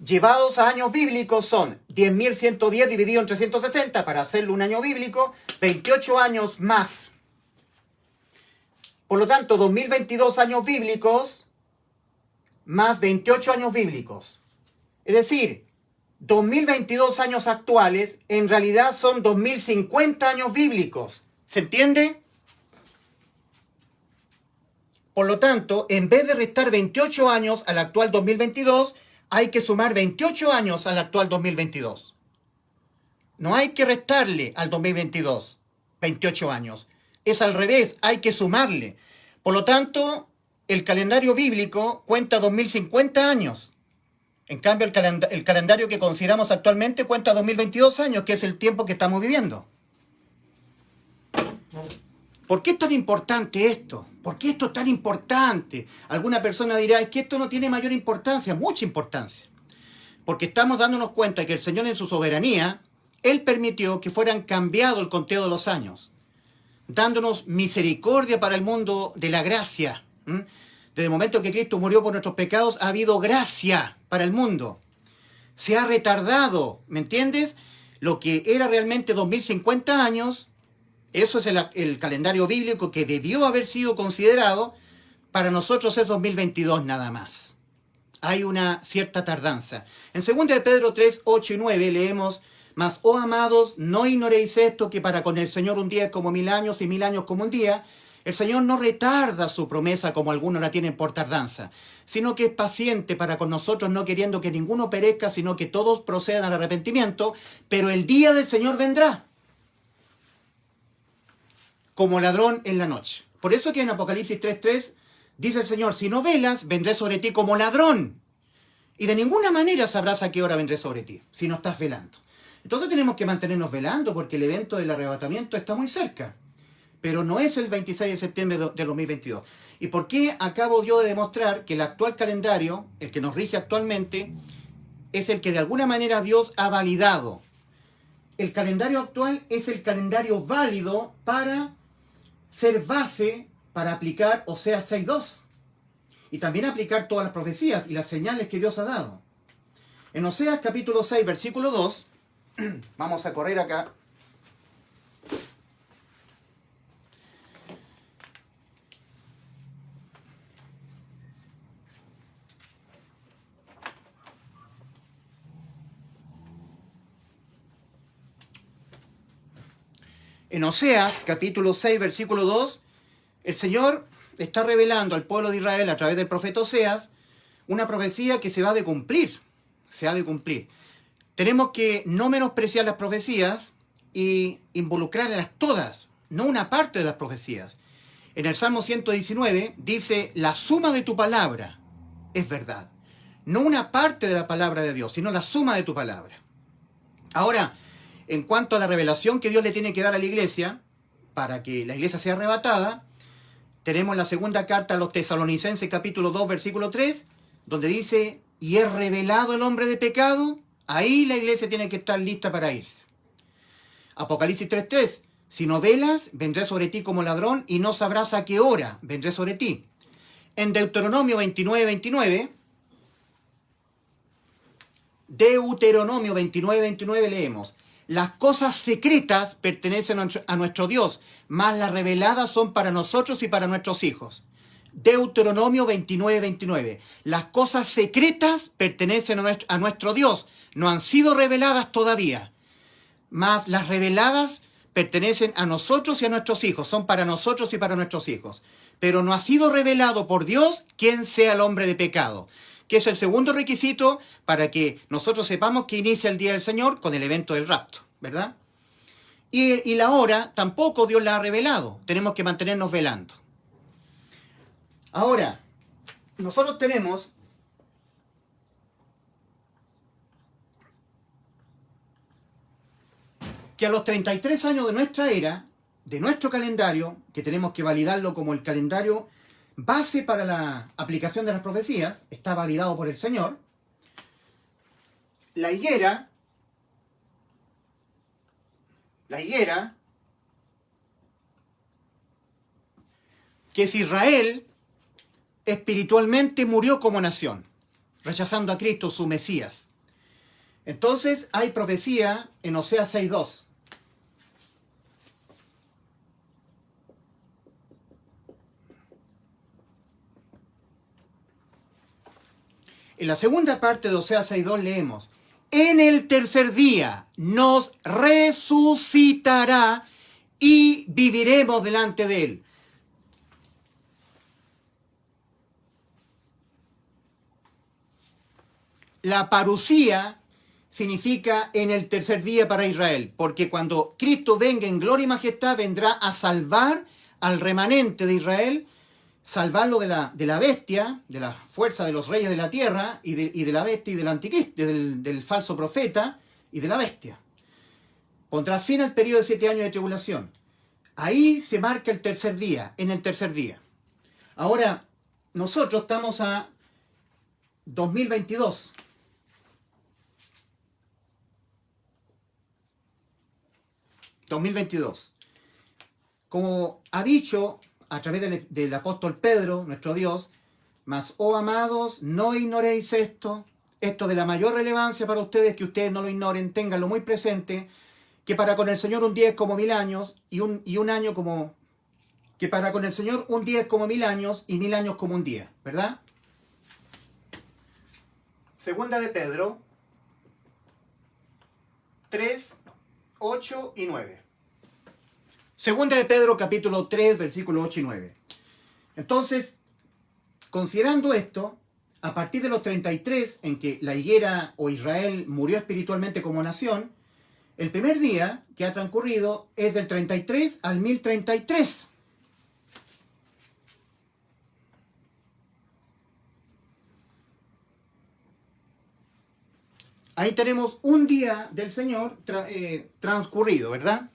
Llevados a años bíblicos son 10.110 dividido en 360 para hacerlo un año bíblico, 28 años más. Por lo tanto, 2022 años bíblicos más 28 años bíblicos. Es decir, 2022 años actuales en realidad son 2050 años bíblicos. ¿Se entiende? Por lo tanto, en vez de restar 28 años al actual 2022, hay que sumar 28 años al actual 2022. No hay que restarle al 2022 28 años. Es al revés, hay que sumarle. Por lo tanto, el calendario bíblico cuenta 2050 años. En cambio, el calendario que consideramos actualmente cuenta 2022 años, que es el tiempo que estamos viviendo. ¿Por qué es tan importante esto? ¿Por qué esto es tan importante? Alguna persona dirá, es que esto no tiene mayor importancia, mucha importancia. Porque estamos dándonos cuenta que el Señor en su soberanía, Él permitió que fueran cambiados el conteo de los años, dándonos misericordia para el mundo de la gracia. Desde el momento que Cristo murió por nuestros pecados, ha habido gracia para el mundo. Se ha retardado, ¿me entiendes? Lo que era realmente 2050 años, eso es el calendario bíblico que debió haber sido considerado, para nosotros es 2022 nada más. Hay una cierta tardanza. En 2 de Pedro 3, 8 y 9 leemos, mas, oh amados, no ignoréis esto, que para con el Señor un día es como 1000 años y 1000 años como un día. El Señor no retarda su promesa como algunos la tienen por tardanza, sino que es paciente para con nosotros, no queriendo que ninguno perezca, sino que todos procedan al arrepentimiento. Pero el día del Señor vendrá como ladrón en la noche. Por eso que en Apocalipsis 3:3 dice el Señor, si no velas, vendré sobre ti como ladrón. Y de ninguna manera sabrás a qué hora vendré sobre ti, si no estás velando. Entonces tenemos que mantenernos velando porque el evento del arrebatamiento está muy cerca. Pero no es el 26 de septiembre de 2022. ¿Y por qué acabo yo de demostrar que el actual calendario, el que nos rige actualmente, es el que de alguna manera Dios ha validado? El calendario actual es el calendario válido para ser base para aplicar Oseas 6:2. Y también aplicar todas las profecías y las señales que Dios ha dado. En Oseas capítulo 6, versículo 2, vamos a correr acá. En Oseas, capítulo 6, versículo 2, el Señor está revelando al pueblo de Israel a través del profeta Oseas una profecía que se va de cumplir. Se ha de cumplir. Tenemos que no menospreciar las profecías y involucrarlas todas, no una parte de las profecías. En el Salmo 119 dice, la suma de tu palabra es verdad. No una parte de la palabra de Dios, sino la suma de tu palabra. Ahora, en cuanto a la revelación que Dios le tiene que dar a la iglesia, para que la iglesia sea arrebatada, tenemos la segunda carta a los Tesalonicenses, capítulo 2, versículo 3, donde dice, y es revelado el hombre de pecado, ahí la iglesia tiene que estar lista para irse. Apocalipsis 3:3, si no velas, vendré sobre ti como ladrón y no sabrás a qué hora vendré sobre ti. En Deuteronomio 29:29, leemos, las cosas secretas pertenecen a nuestro Dios, mas las reveladas son para nosotros y para nuestros hijos. Deuteronomio 29:29. Las cosas secretas pertenecen a nuestro Dios, no han sido reveladas todavía. mas las reveladas pertenecen a nosotros y a nuestros hijos, son para nosotros y para nuestros hijos. Pero no ha sido revelado por Dios quién sea el hombre de pecado, que es el segundo requisito para que nosotros sepamos que inicia el día del Señor con el evento del rapto, ¿verdad? Y la hora tampoco Dios la ha revelado, tenemos que mantenernos velando. Ahora, nosotros tenemos que a los 33 años de nuestra era, de nuestro calendario, que tenemos que validarlo como el calendario base para la aplicación de las profecías, está validado por el Señor, la higuera, que es Israel, espiritualmente murió como nación, rechazando a Cristo, su Mesías. Entonces hay profecía en Oseas 6:2. En la segunda parte de Oseas 6:2 leemos: en el tercer día nos resucitará y viviremos delante de él. La parusía significa en el tercer día para Israel, porque cuando Cristo venga en gloria y majestad, vendrá a salvar al remanente de Israel, salvarlo de la bestia, de la fuerza de los reyes de la tierra, y de la bestia y del anticristo, del falso profeta y de la bestia. Pondrá fin al periodo de 7 años de tribulación. Ahí se marca el tercer día, en el tercer día. Ahora, nosotros estamos a 2022. Como ha dicho a través del apóstol Pedro, nuestro Dios, mas, oh amados, no ignoréis esto de la mayor relevancia para ustedes, que ustedes no lo ignoren, ténganlo muy presente, que para con el Señor un día es como 1000 años, y un año como... que para con el Señor un día es como 1000 años, y 1000 años como un día, ¿verdad? Segunda de Pedro 3, 8 y 9. Segunda de Pedro, capítulo 3, versículos 8 y 9. Entonces, considerando esto, a partir de los 33, en que la higuera o Israel murió espiritualmente como nación, el primer día que ha transcurrido es del 33 al 1033. Ahí tenemos un día del Señor transcurrido, ¿verdad?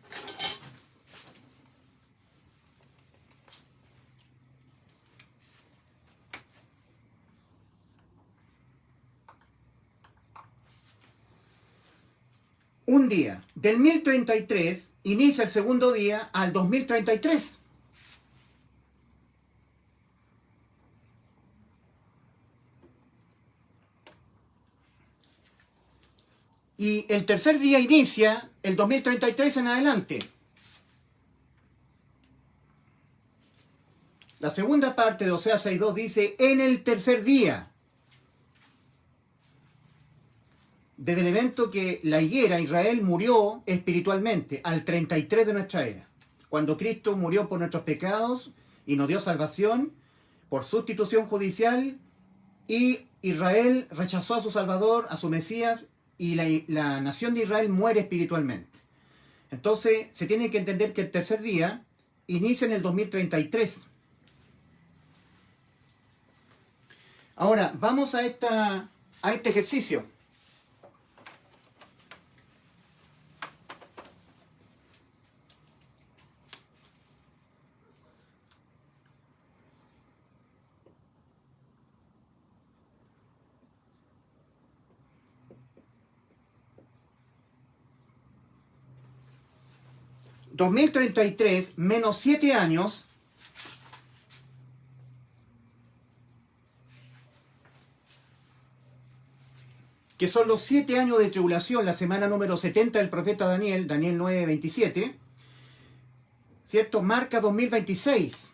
Un día. Del 1033 inicia el segundo día al 2033. Y el tercer día inicia el 2033 en adelante. La segunda parte de Oseas 6:2 dice: en el tercer día. Desde el evento que la higuera, Israel, murió espiritualmente, al 33 de nuestra era. Cuando Cristo murió por nuestros pecados y nos dio salvación por sustitución judicial, y Israel rechazó a su Salvador, a su Mesías, y la nación de Israel muere espiritualmente. Entonces, se tiene que entender que el tercer día inicia en el 2033. Ahora, vamos a este ejercicio. ...2033 menos 7 años... que son los 7 años de tribulación, la semana número 70 del profeta Daniel, Daniel 9:27, ¿cierto? Marca 2026.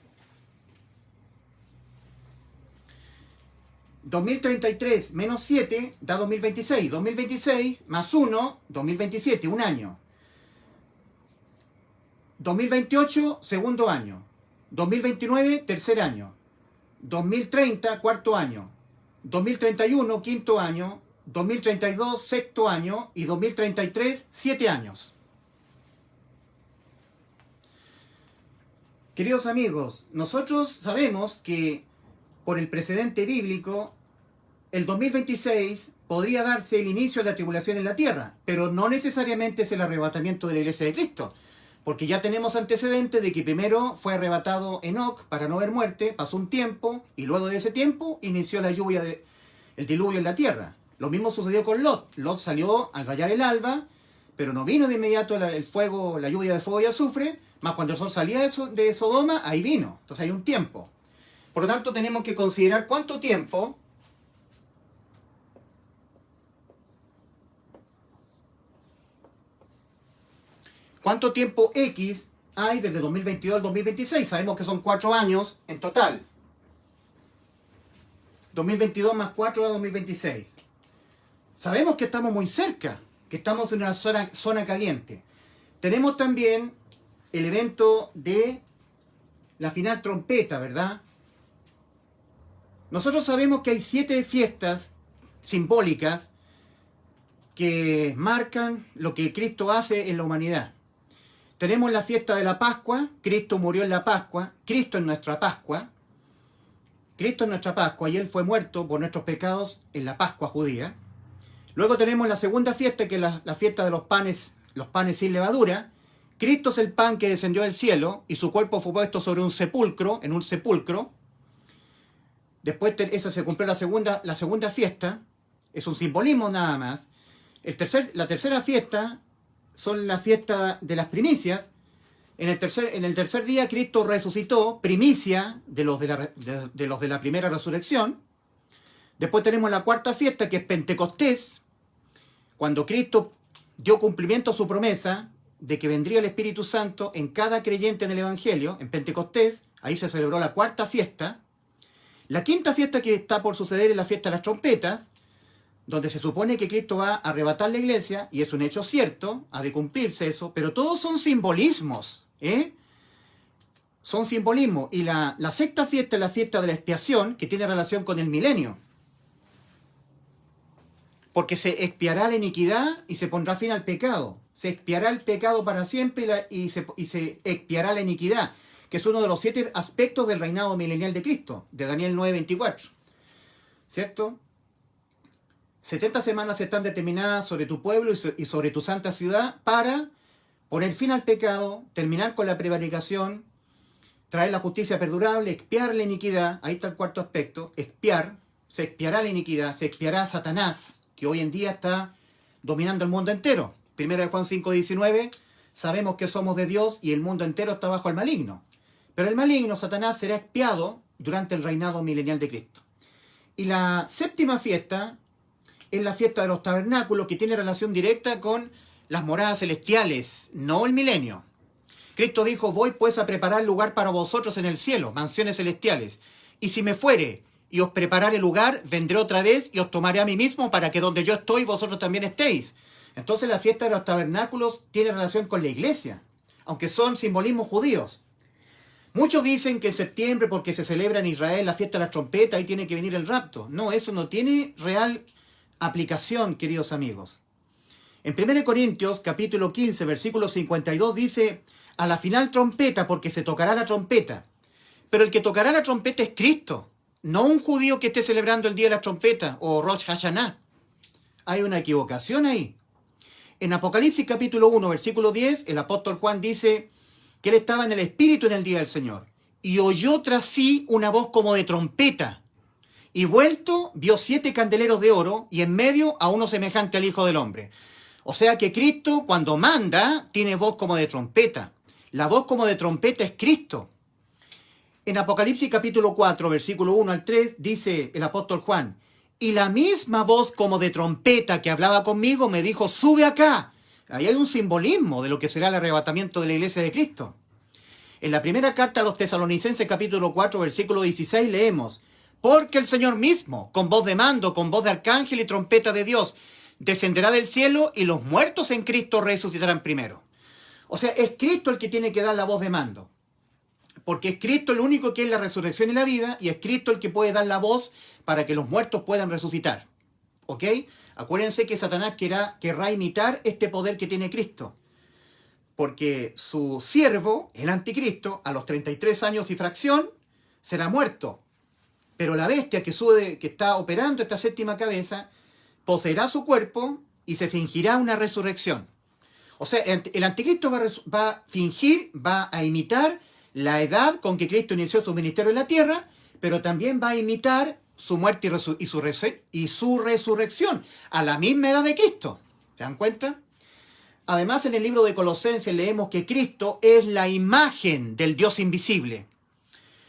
2033 menos 7 da 2026. 2026 más 1, 2027, un año. 2028, segundo año. 2029, tercer año. 2030, cuarto año. 2031, quinto año. 2032, sexto año. Y 2033, 7 años. Queridos amigos, nosotros sabemos que por el precedente bíblico, el 2026 podría darse el inicio de la tribulación en la tierra, pero no necesariamente es el arrebatamiento de la iglesia de Cristo, porque ya tenemos antecedentes de que primero fue arrebatado Enoc para no ver muerte, pasó un tiempo, y luego de ese tiempo inició la lluvia, el diluvio en la tierra. Lo mismo sucedió con Lot. Lot salió al rayar el alba, pero no vino de inmediato el fuego, la lluvia de fuego y azufre, más cuando el sol salía de Sodoma, ahí vino. Entonces hay un tiempo. Por lo tanto, tenemos que considerar cuánto tiempo X hay desde 2022 al 2026. Sabemos que son 4 años en total. 2022 más 4 a 2026. Sabemos que estamos muy cerca, que estamos en una zona caliente. Tenemos también el evento de la final trompeta, ¿verdad? Nosotros sabemos que hay 7 fiestas simbólicas que marcan lo que Cristo hace en la humanidad. Tenemos la fiesta de la Pascua. Cristo murió en la Pascua. Cristo es nuestra Pascua. Cristo es nuestra Pascua y Él fue muerto por nuestros pecados en la Pascua judía. Luego tenemos la segunda fiesta, que es la fiesta de los panes sin levadura. Cristo es el pan que descendió del cielo y su cuerpo fue puesto sobre un sepulcro, en un sepulcro. Después eso se cumplió la segunda fiesta. Es un simbolismo nada más. La tercera fiesta son la fiesta de las primicias. En el tercer día Cristo resucitó, primicia de los de la primera resurrección. Después tenemos la cuarta fiesta, que es Pentecostés, cuando Cristo dio cumplimiento a su promesa de que vendría el Espíritu Santo en cada creyente en el Evangelio. En Pentecostés, ahí se celebró la cuarta fiesta. La quinta fiesta que está por suceder es la fiesta de las trompetas, donde se supone que Cristo va a arrebatar la iglesia, y es un hecho cierto, ha de cumplirse eso, pero todos son simbolismos, son simbolismos. Y la sexta fiesta es la fiesta de la expiación, que tiene relación con el milenio, porque se expiará la iniquidad y se pondrá fin al pecado. Se expiará el pecado para siempre y se expiará la iniquidad, que es uno de los 7 aspectos del reinado milenial de Cristo, de Daniel 9:24, ¿cierto? 70 semanas están determinadas sobre tu pueblo y sobre tu santa ciudad para poner fin al pecado, terminar con la prevaricación, traer la justicia perdurable, expiar la iniquidad. Ahí está el cuarto aspecto, expiar. Se expiará la iniquidad, se expiará a Satanás, que hoy en día está dominando el mundo entero. 1 Juan 5:19, sabemos que somos de Dios y el mundo entero está bajo el maligno. Pero el maligno, Satanás, será expiado durante el reinado milenial de Cristo. Y la séptima fiesta es la fiesta de los tabernáculos, que tiene relación directa con las moradas celestiales, no el milenio. Cristo dijo: voy pues a preparar lugar para vosotros en el cielo, mansiones celestiales. Y si me fuere y os preparare lugar, vendré otra vez y os tomaré a mí mismo, para que donde yo estoy, vosotros también estéis. Entonces la fiesta de los tabernáculos tiene relación con la iglesia, aunque son simbolismos judíos. Muchos dicen que en septiembre, porque se celebra en Israel la fiesta de las trompetas, ahí tiene que venir el rapto. No, eso no tiene real aplicación, queridos amigos. En 1 Corintios, capítulo 15, versículo 52, dice: a la final trompeta, porque se tocará la trompeta. Pero el que tocará la trompeta es Cristo, no un judío que esté celebrando el día de la trompeta o Rosh Hashanah. Hay una equivocación ahí. En Apocalipsis capítulo 1, versículo 10, el apóstol Juan dice que él estaba en el Espíritu en el día del Señor. Y oyó tras sí una voz como de trompeta. Y vuelto, vio 7 candeleros de oro, y en medio a uno semejante al Hijo del Hombre. O sea que Cristo, cuando manda, tiene voz como de trompeta. La voz como de trompeta es Cristo. En Apocalipsis capítulo 4, versículo 1 al 3, dice el apóstol Juan: y la misma voz como de trompeta que hablaba conmigo me dijo: sube acá. Ahí hay un simbolismo de lo que será el arrebatamiento de la iglesia de Cristo. En la primera carta a los Tesalonicenses capítulo 4, versículo 16 leemos: porque el Señor mismo, con voz de mando, con voz de arcángel y trompeta de Dios, descenderá del cielo, y los muertos en Cristo resucitarán primero. O sea, es Cristo el que tiene que dar la voz de mando. Porque es Cristo el único que es la resurrección y la vida, y es Cristo el que puede dar la voz para que los muertos puedan resucitar. ¿Ok? Acuérdense que Satanás querrá imitar este poder que tiene Cristo. Porque su siervo, el anticristo, a los 33 años y fracción, será muerto. Pero la bestia que está operando esta séptima cabeza, poseerá su cuerpo y se fingirá una resurrección. O sea, el anticristo va a fingir, va a imitar la edad con que Cristo inició su ministerio en la tierra, pero también va a imitar su muerte y su resurrección a la misma edad de Cristo. ¿Se dan cuenta? Además, en el libro de Colosenses leemos que Cristo es la imagen del Dios invisible.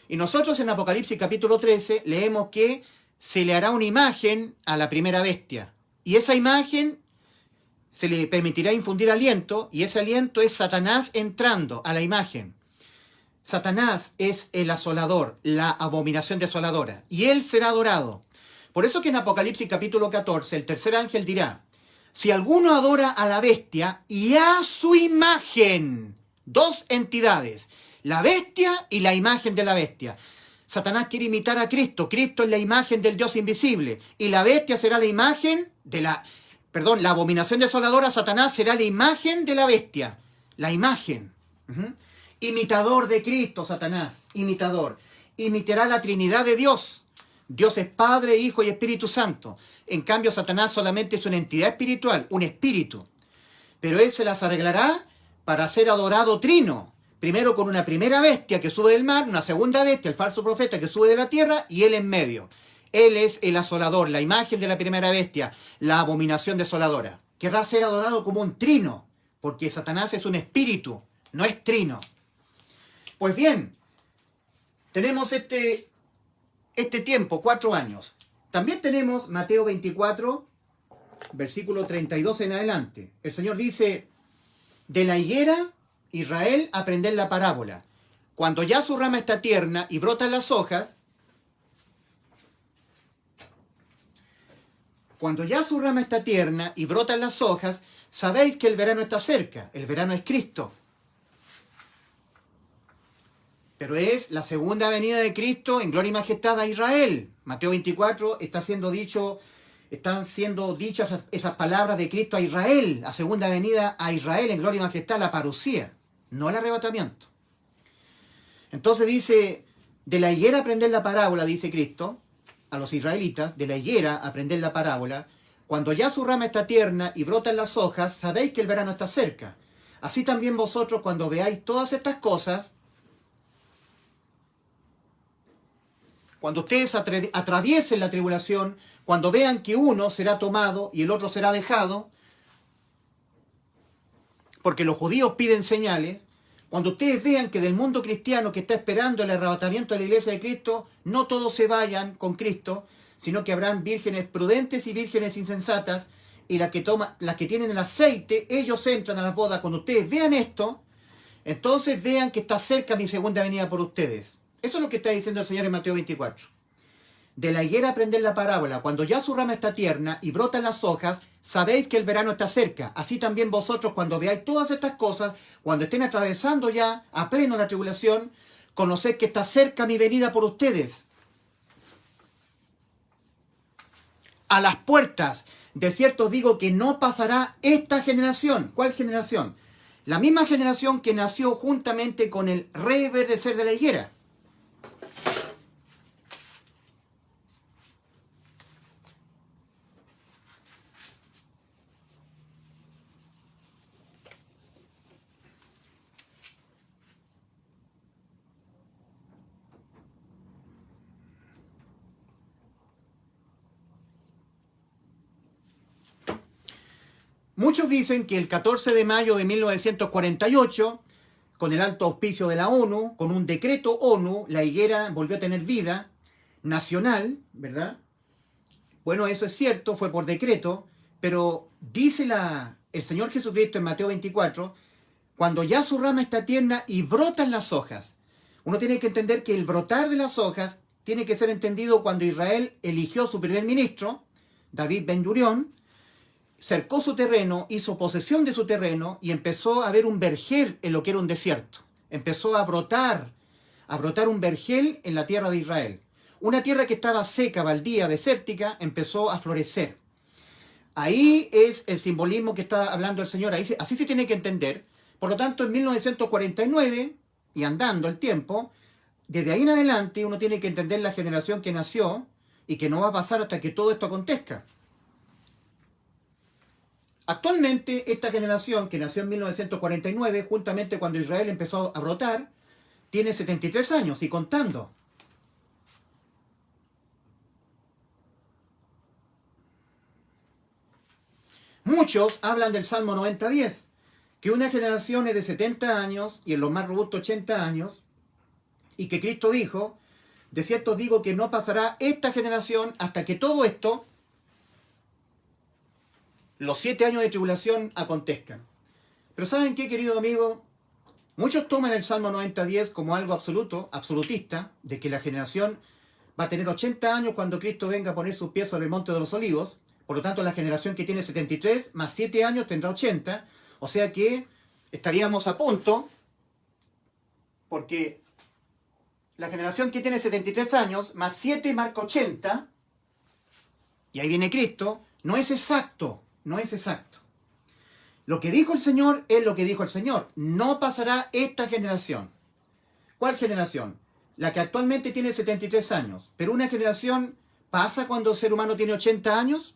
Y nosotros en Apocalipsis capítulo 13 leemos que se le hará una imagen a la primera bestia. Y esa imagen se le permitirá infundir aliento, y ese aliento es Satanás entrando a la imagen. Satanás es el asolador, la abominación desoladora, y él será adorado. Por eso que en Apocalipsis capítulo 14 el tercer ángel dirá: si alguno adora a la bestia y a su imagen, dos entidades, la bestia y la imagen de la bestia. Satanás quiere imitar a Cristo. Cristo es la imagen del Dios invisible, y la bestia será la imagen de la abominación desoladora. Satanás será la imagen de la bestia, la imagen. Imitador de Cristo, Satanás, imitador. Imitará la Trinidad de Dios. Dios es Padre, Hijo y Espíritu Santo. En cambio, Satanás solamente es una entidad espiritual, un espíritu. Pero él se las arreglará para ser adorado trino. Primero con una primera bestia que sube del mar, una segunda bestia, el falso profeta que sube de la tierra, y él en medio. Él es el asolador, la imagen de la primera bestia, la abominación desoladora. Querrá ser adorado como un trino, porque Satanás es un espíritu, no es trino. Pues bien, tenemos este tiempo, 4 años. También tenemos Mateo 24, versículo 32 en adelante. El Señor dice: de la higuera, Israel, aprended la parábola. Cuando ya su rama está tierna y brotan las hojas, sabéis que el verano está cerca. El verano es Cristo. Pero es la segunda venida de Cristo en gloria y majestad a Israel. Mateo 24 están siendo dichas esas palabras de Cristo a Israel, la segunda venida a Israel en gloria y majestad, la parusía, no el arrebatamiento. Entonces dice: de la higuera aprender la parábola, dice Cristo a los israelitas, de la higuera aprender la parábola. Cuando ya su rama está tierna y brotan las hojas, sabéis que el verano está cerca. Así también vosotros, cuando veáis todas estas cosas, cuando ustedes atraviesen la tribulación, cuando vean que uno será tomado y el otro será dejado, porque los judíos piden señales, cuando ustedes vean que del mundo cristiano que está esperando el arrebatamiento de la iglesia de Cristo, no todos se vayan con Cristo, sino que habrán vírgenes prudentes y vírgenes insensatas, y las que tienen el aceite, ellos entran a las bodas. Cuando ustedes vean esto, entonces vean que está cerca mi segunda venida por ustedes. Eso es lo que está diciendo el Señor en Mateo 24. De la higuera aprender la parábola. Cuando ya su rama está tierna y brotan las hojas, sabéis que el verano está cerca. Así también vosotros, cuando veáis todas estas cosas, cuando estén atravesando ya a pleno la tribulación, conoced que está cerca mi venida por ustedes. A las puertas, de cierto os digo que no pasará esta generación. ¿Cuál generación? La misma generación que nació juntamente con el reverdecer de la higuera. Muchos dicen que el 14 de mayo de 1948, con el alto auspicio de la ONU, con un decreto ONU, la higuera volvió a tener vida nacional, ¿verdad? Bueno, eso es cierto, fue por decreto, pero dice el Señor Jesucristo en Mateo 24, cuando ya su rama está tierna y brotan las hojas. Uno tiene que entender que el brotar de las hojas tiene que ser entendido cuando Israel eligió su primer ministro, David Ben Gurión. cercó su terreno, hizo posesión de su terreno y empezó a haber un vergel en lo que era un desierto. Empezó a brotar un vergel en la tierra de Israel. Una tierra que estaba seca, baldía, desértica, empezó a florecer. Ahí es el simbolismo que está hablando el Señor. Así se tiene que entender. Por lo tanto, en 1949, y andando el tiempo, desde ahí en adelante uno tiene que entender la generación que nació y que no va a pasar hasta que todo esto acontezca. Actualmente, esta generación que nació en 1949, juntamente cuando Israel empezó a brotar, tiene 73 años y contando. Muchos hablan del Salmo 90:10, que una generación es de 70 años y en los más robustos 80 años, y que Cristo dijo, de cierto os digo que no pasará esta generación hasta que todo esto, los 7 años de tribulación, acontezcan. Pero ¿saben qué, querido amigo? Muchos toman el Salmo 90:10 como algo absoluto, absolutista, de que la generación va a tener 80 años cuando Cristo venga a poner sus pies sobre el Monte de los Olivos. Por lo tanto, la generación que tiene 73 más 7 años tendrá 80. O sea que estaríamos a punto, porque la generación que tiene 73 años más 7 marca 80, y ahí viene Cristo, no es exacto, no es exacto. Lo que dijo el Señor es lo que dijo el Señor. No pasará esta generación. ¿Cuál generación? La que actualmente tiene 73 años. Pero una generación pasa cuando el ser humano tiene 80 años.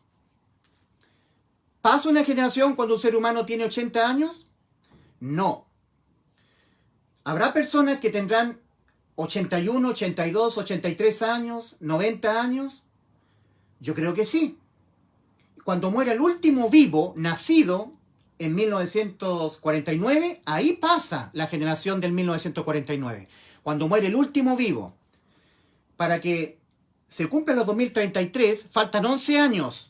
¿Pasa una generación cuando un ser humano tiene 80 años? No. Habrá personas que tendrán 81, 82, 83 años, 90 años. Yo creo que sí. Cuando muera el último vivo, nacido en 1949, ahí pasa la generación del 1949. Cuando muere el último vivo. Para que se cumplan los 2033, faltan 11 años.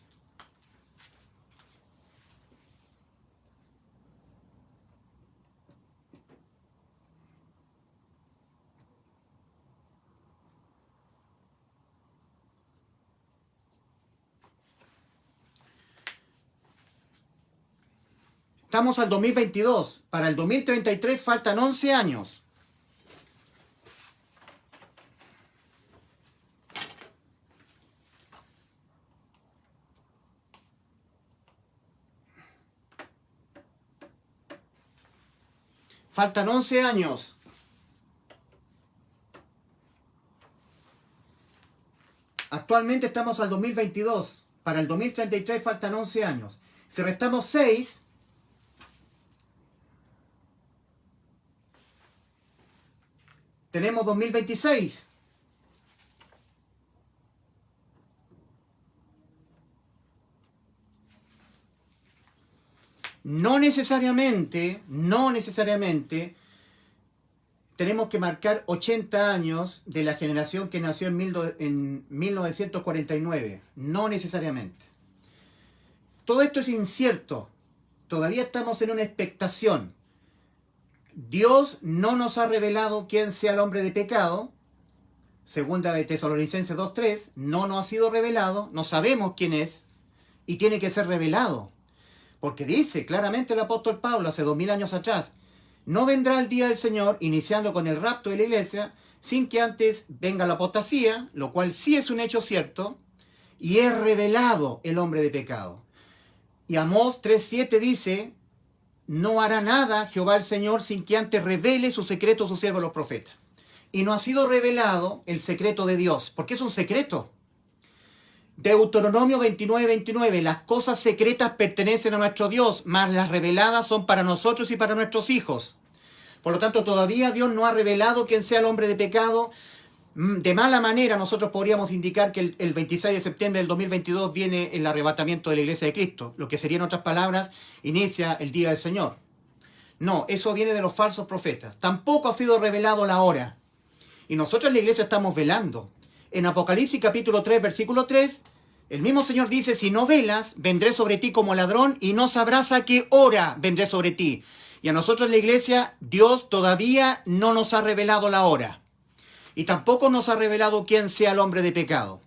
Estamos al 2022. Para el 2033 faltan 11 años. Faltan 11 años. Actualmente estamos al 2022. Para el 2033 faltan 11 años. Si restamos 6... tenemos 2026. No necesariamente tenemos que marcar 80 años de la generación que nació en 1949. No necesariamente. Todo esto es incierto. Todavía estamos en una expectación. Dios no nos ha revelado quién sea el hombre de pecado. Segunda de Tesalonicenses 2:3, no nos ha sido revelado, no sabemos quién es y tiene que ser revelado. Porque dice claramente el apóstol Pablo hace 2000 años atrás, no vendrá el día del Señor, iniciando con el rapto de la iglesia, sin que antes venga la apostasía, lo cual sí es un hecho cierto, y es revelado el hombre de pecado. Y Amós 3:7 dice, no hará nada Jehová el Señor sin que antes revele su secreto a sus siervos los profetas. Y no ha sido revelado el secreto de Dios, porque es un secreto. Deuteronomio 29:29, las cosas secretas pertenecen a nuestro Dios, mas las reveladas son para nosotros y para nuestros hijos. Por lo tanto, todavía Dios no ha revelado quién sea el hombre de pecado. De mala manera nosotros podríamos indicar que el 26 de septiembre del 2022 viene el arrebatamiento de la iglesia de Cristo, lo que sería, en otras palabras, inicia el día del Señor. No, eso viene de los falsos profetas. Tampoco ha sido revelado la hora. Y nosotros en la iglesia estamos velando. En Apocalipsis capítulo 3, versículo 3, el mismo Señor dice, si no velas, vendré sobre ti como ladrón y no sabrás a qué hora vendré sobre ti. Y a nosotros en la iglesia, Dios todavía no nos ha revelado la hora. Y tampoco nos ha revelado quién sea el hombre de pecado.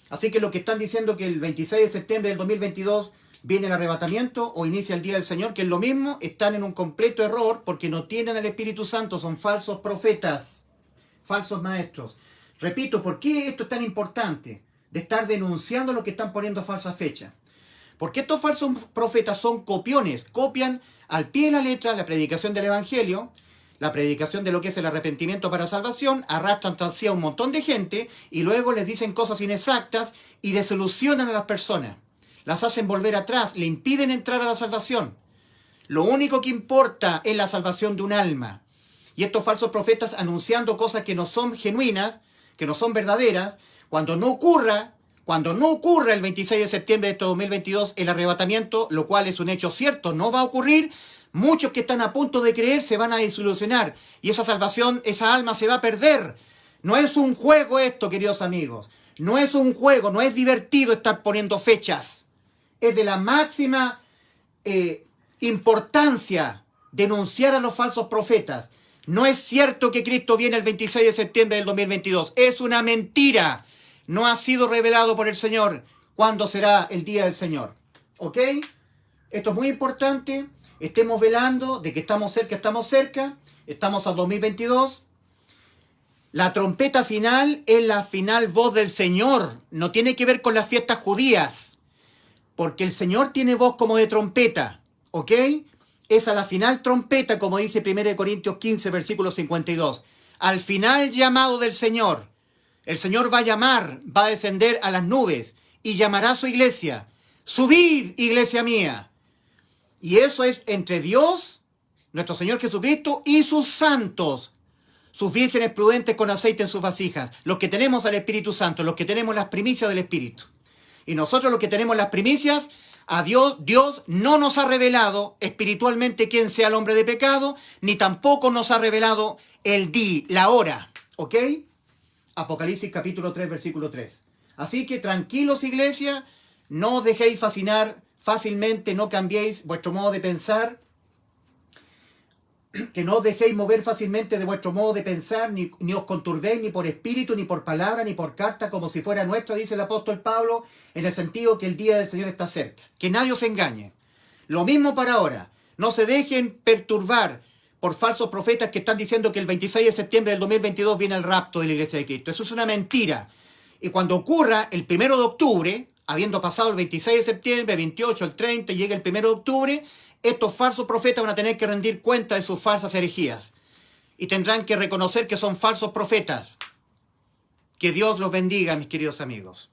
Así que lo que están diciendo que el 26 de septiembre del 2022 viene el arrebatamiento o inicia el día del Señor, que es lo mismo, están en un completo error porque no tienen al Espíritu Santo, son falsos profetas, falsos maestros. Repito, ¿por qué esto es tan importante? De estar denunciando lo que están poniendo falsas fechas. Porque estos falsos profetas son copiones, copian al pie de la letra la predicación del Evangelio, la predicación de lo que es el arrepentimiento para salvación, arrastran tras sí a un montón de gente y luego les dicen cosas inexactas y desilusionan a las personas. Las hacen volver atrás, le impiden entrar a la salvación. Lo único que importa es la salvación de un alma. Y estos falsos profetas anunciando cosas que no son genuinas, que no son verdaderas, cuando no ocurra el 26 de septiembre de este 2022 el arrebatamiento, lo cual es un hecho cierto, no va a ocurrir, muchos que están a punto de creer se van a desilusionar y esa salvación, esa alma se va a perder. No es un juego esto, queridos amigos. No es un juego, no es divertido estar poniendo fechas. Es de la máxima importancia denunciar a los falsos profetas. No es cierto que Cristo viene el 26 de septiembre del 2022. Es una mentira. No ha sido revelado por el Señor cuándo será el día del Señor. ¿Ok? Esto es muy importante. Estemos velando de que estamos cerca. Estamos al 2022. La trompeta final es la final voz del Señor. No tiene que ver con las fiestas judías. Porque el Señor tiene voz como de trompeta. ¿Ok? Es a la final trompeta, como dice 1 Corintios 15, versículo 52. Al final llamado del Señor. El Señor va a llamar, va a descender a las nubes y llamará a su iglesia. Subid, iglesia mía. Y eso es entre Dios, nuestro Señor Jesucristo, y sus santos. Sus vírgenes prudentes con aceite en sus vasijas. Los que tenemos al Espíritu Santo, los que tenemos las primicias del Espíritu. Y nosotros los que tenemos las primicias, a Dios no nos ha revelado espiritualmente quién sea el hombre de pecado, ni tampoco nos ha revelado la hora. ¿Ok? Apocalipsis capítulo 3, versículo 3. Así que tranquilos, iglesia, no os dejéis fascinar fácilmente, no cambiéis vuestro modo de pensar, que no os dejéis mover fácilmente de vuestro modo de pensar, ni os conturbéis ni por espíritu, ni por palabra, ni por carta, como si fuera nuestra, dice el apóstol Pablo, en el sentido que el día del Señor está cerca. Que nadie os engañe. Lo mismo para ahora. No se dejen perturbar por falsos profetas que están diciendo que el 26 de septiembre del 2022 viene el rapto de la Iglesia de Cristo. Eso es una mentira. Y cuando ocurra el 1 de octubre, habiendo pasado el 26 de septiembre, 28, el 30, y llega el 1 de octubre, estos falsos profetas van a tener que rendir cuenta de sus falsas herejías. Y tendrán que reconocer que son falsos profetas. Que Dios los bendiga, mis queridos amigos.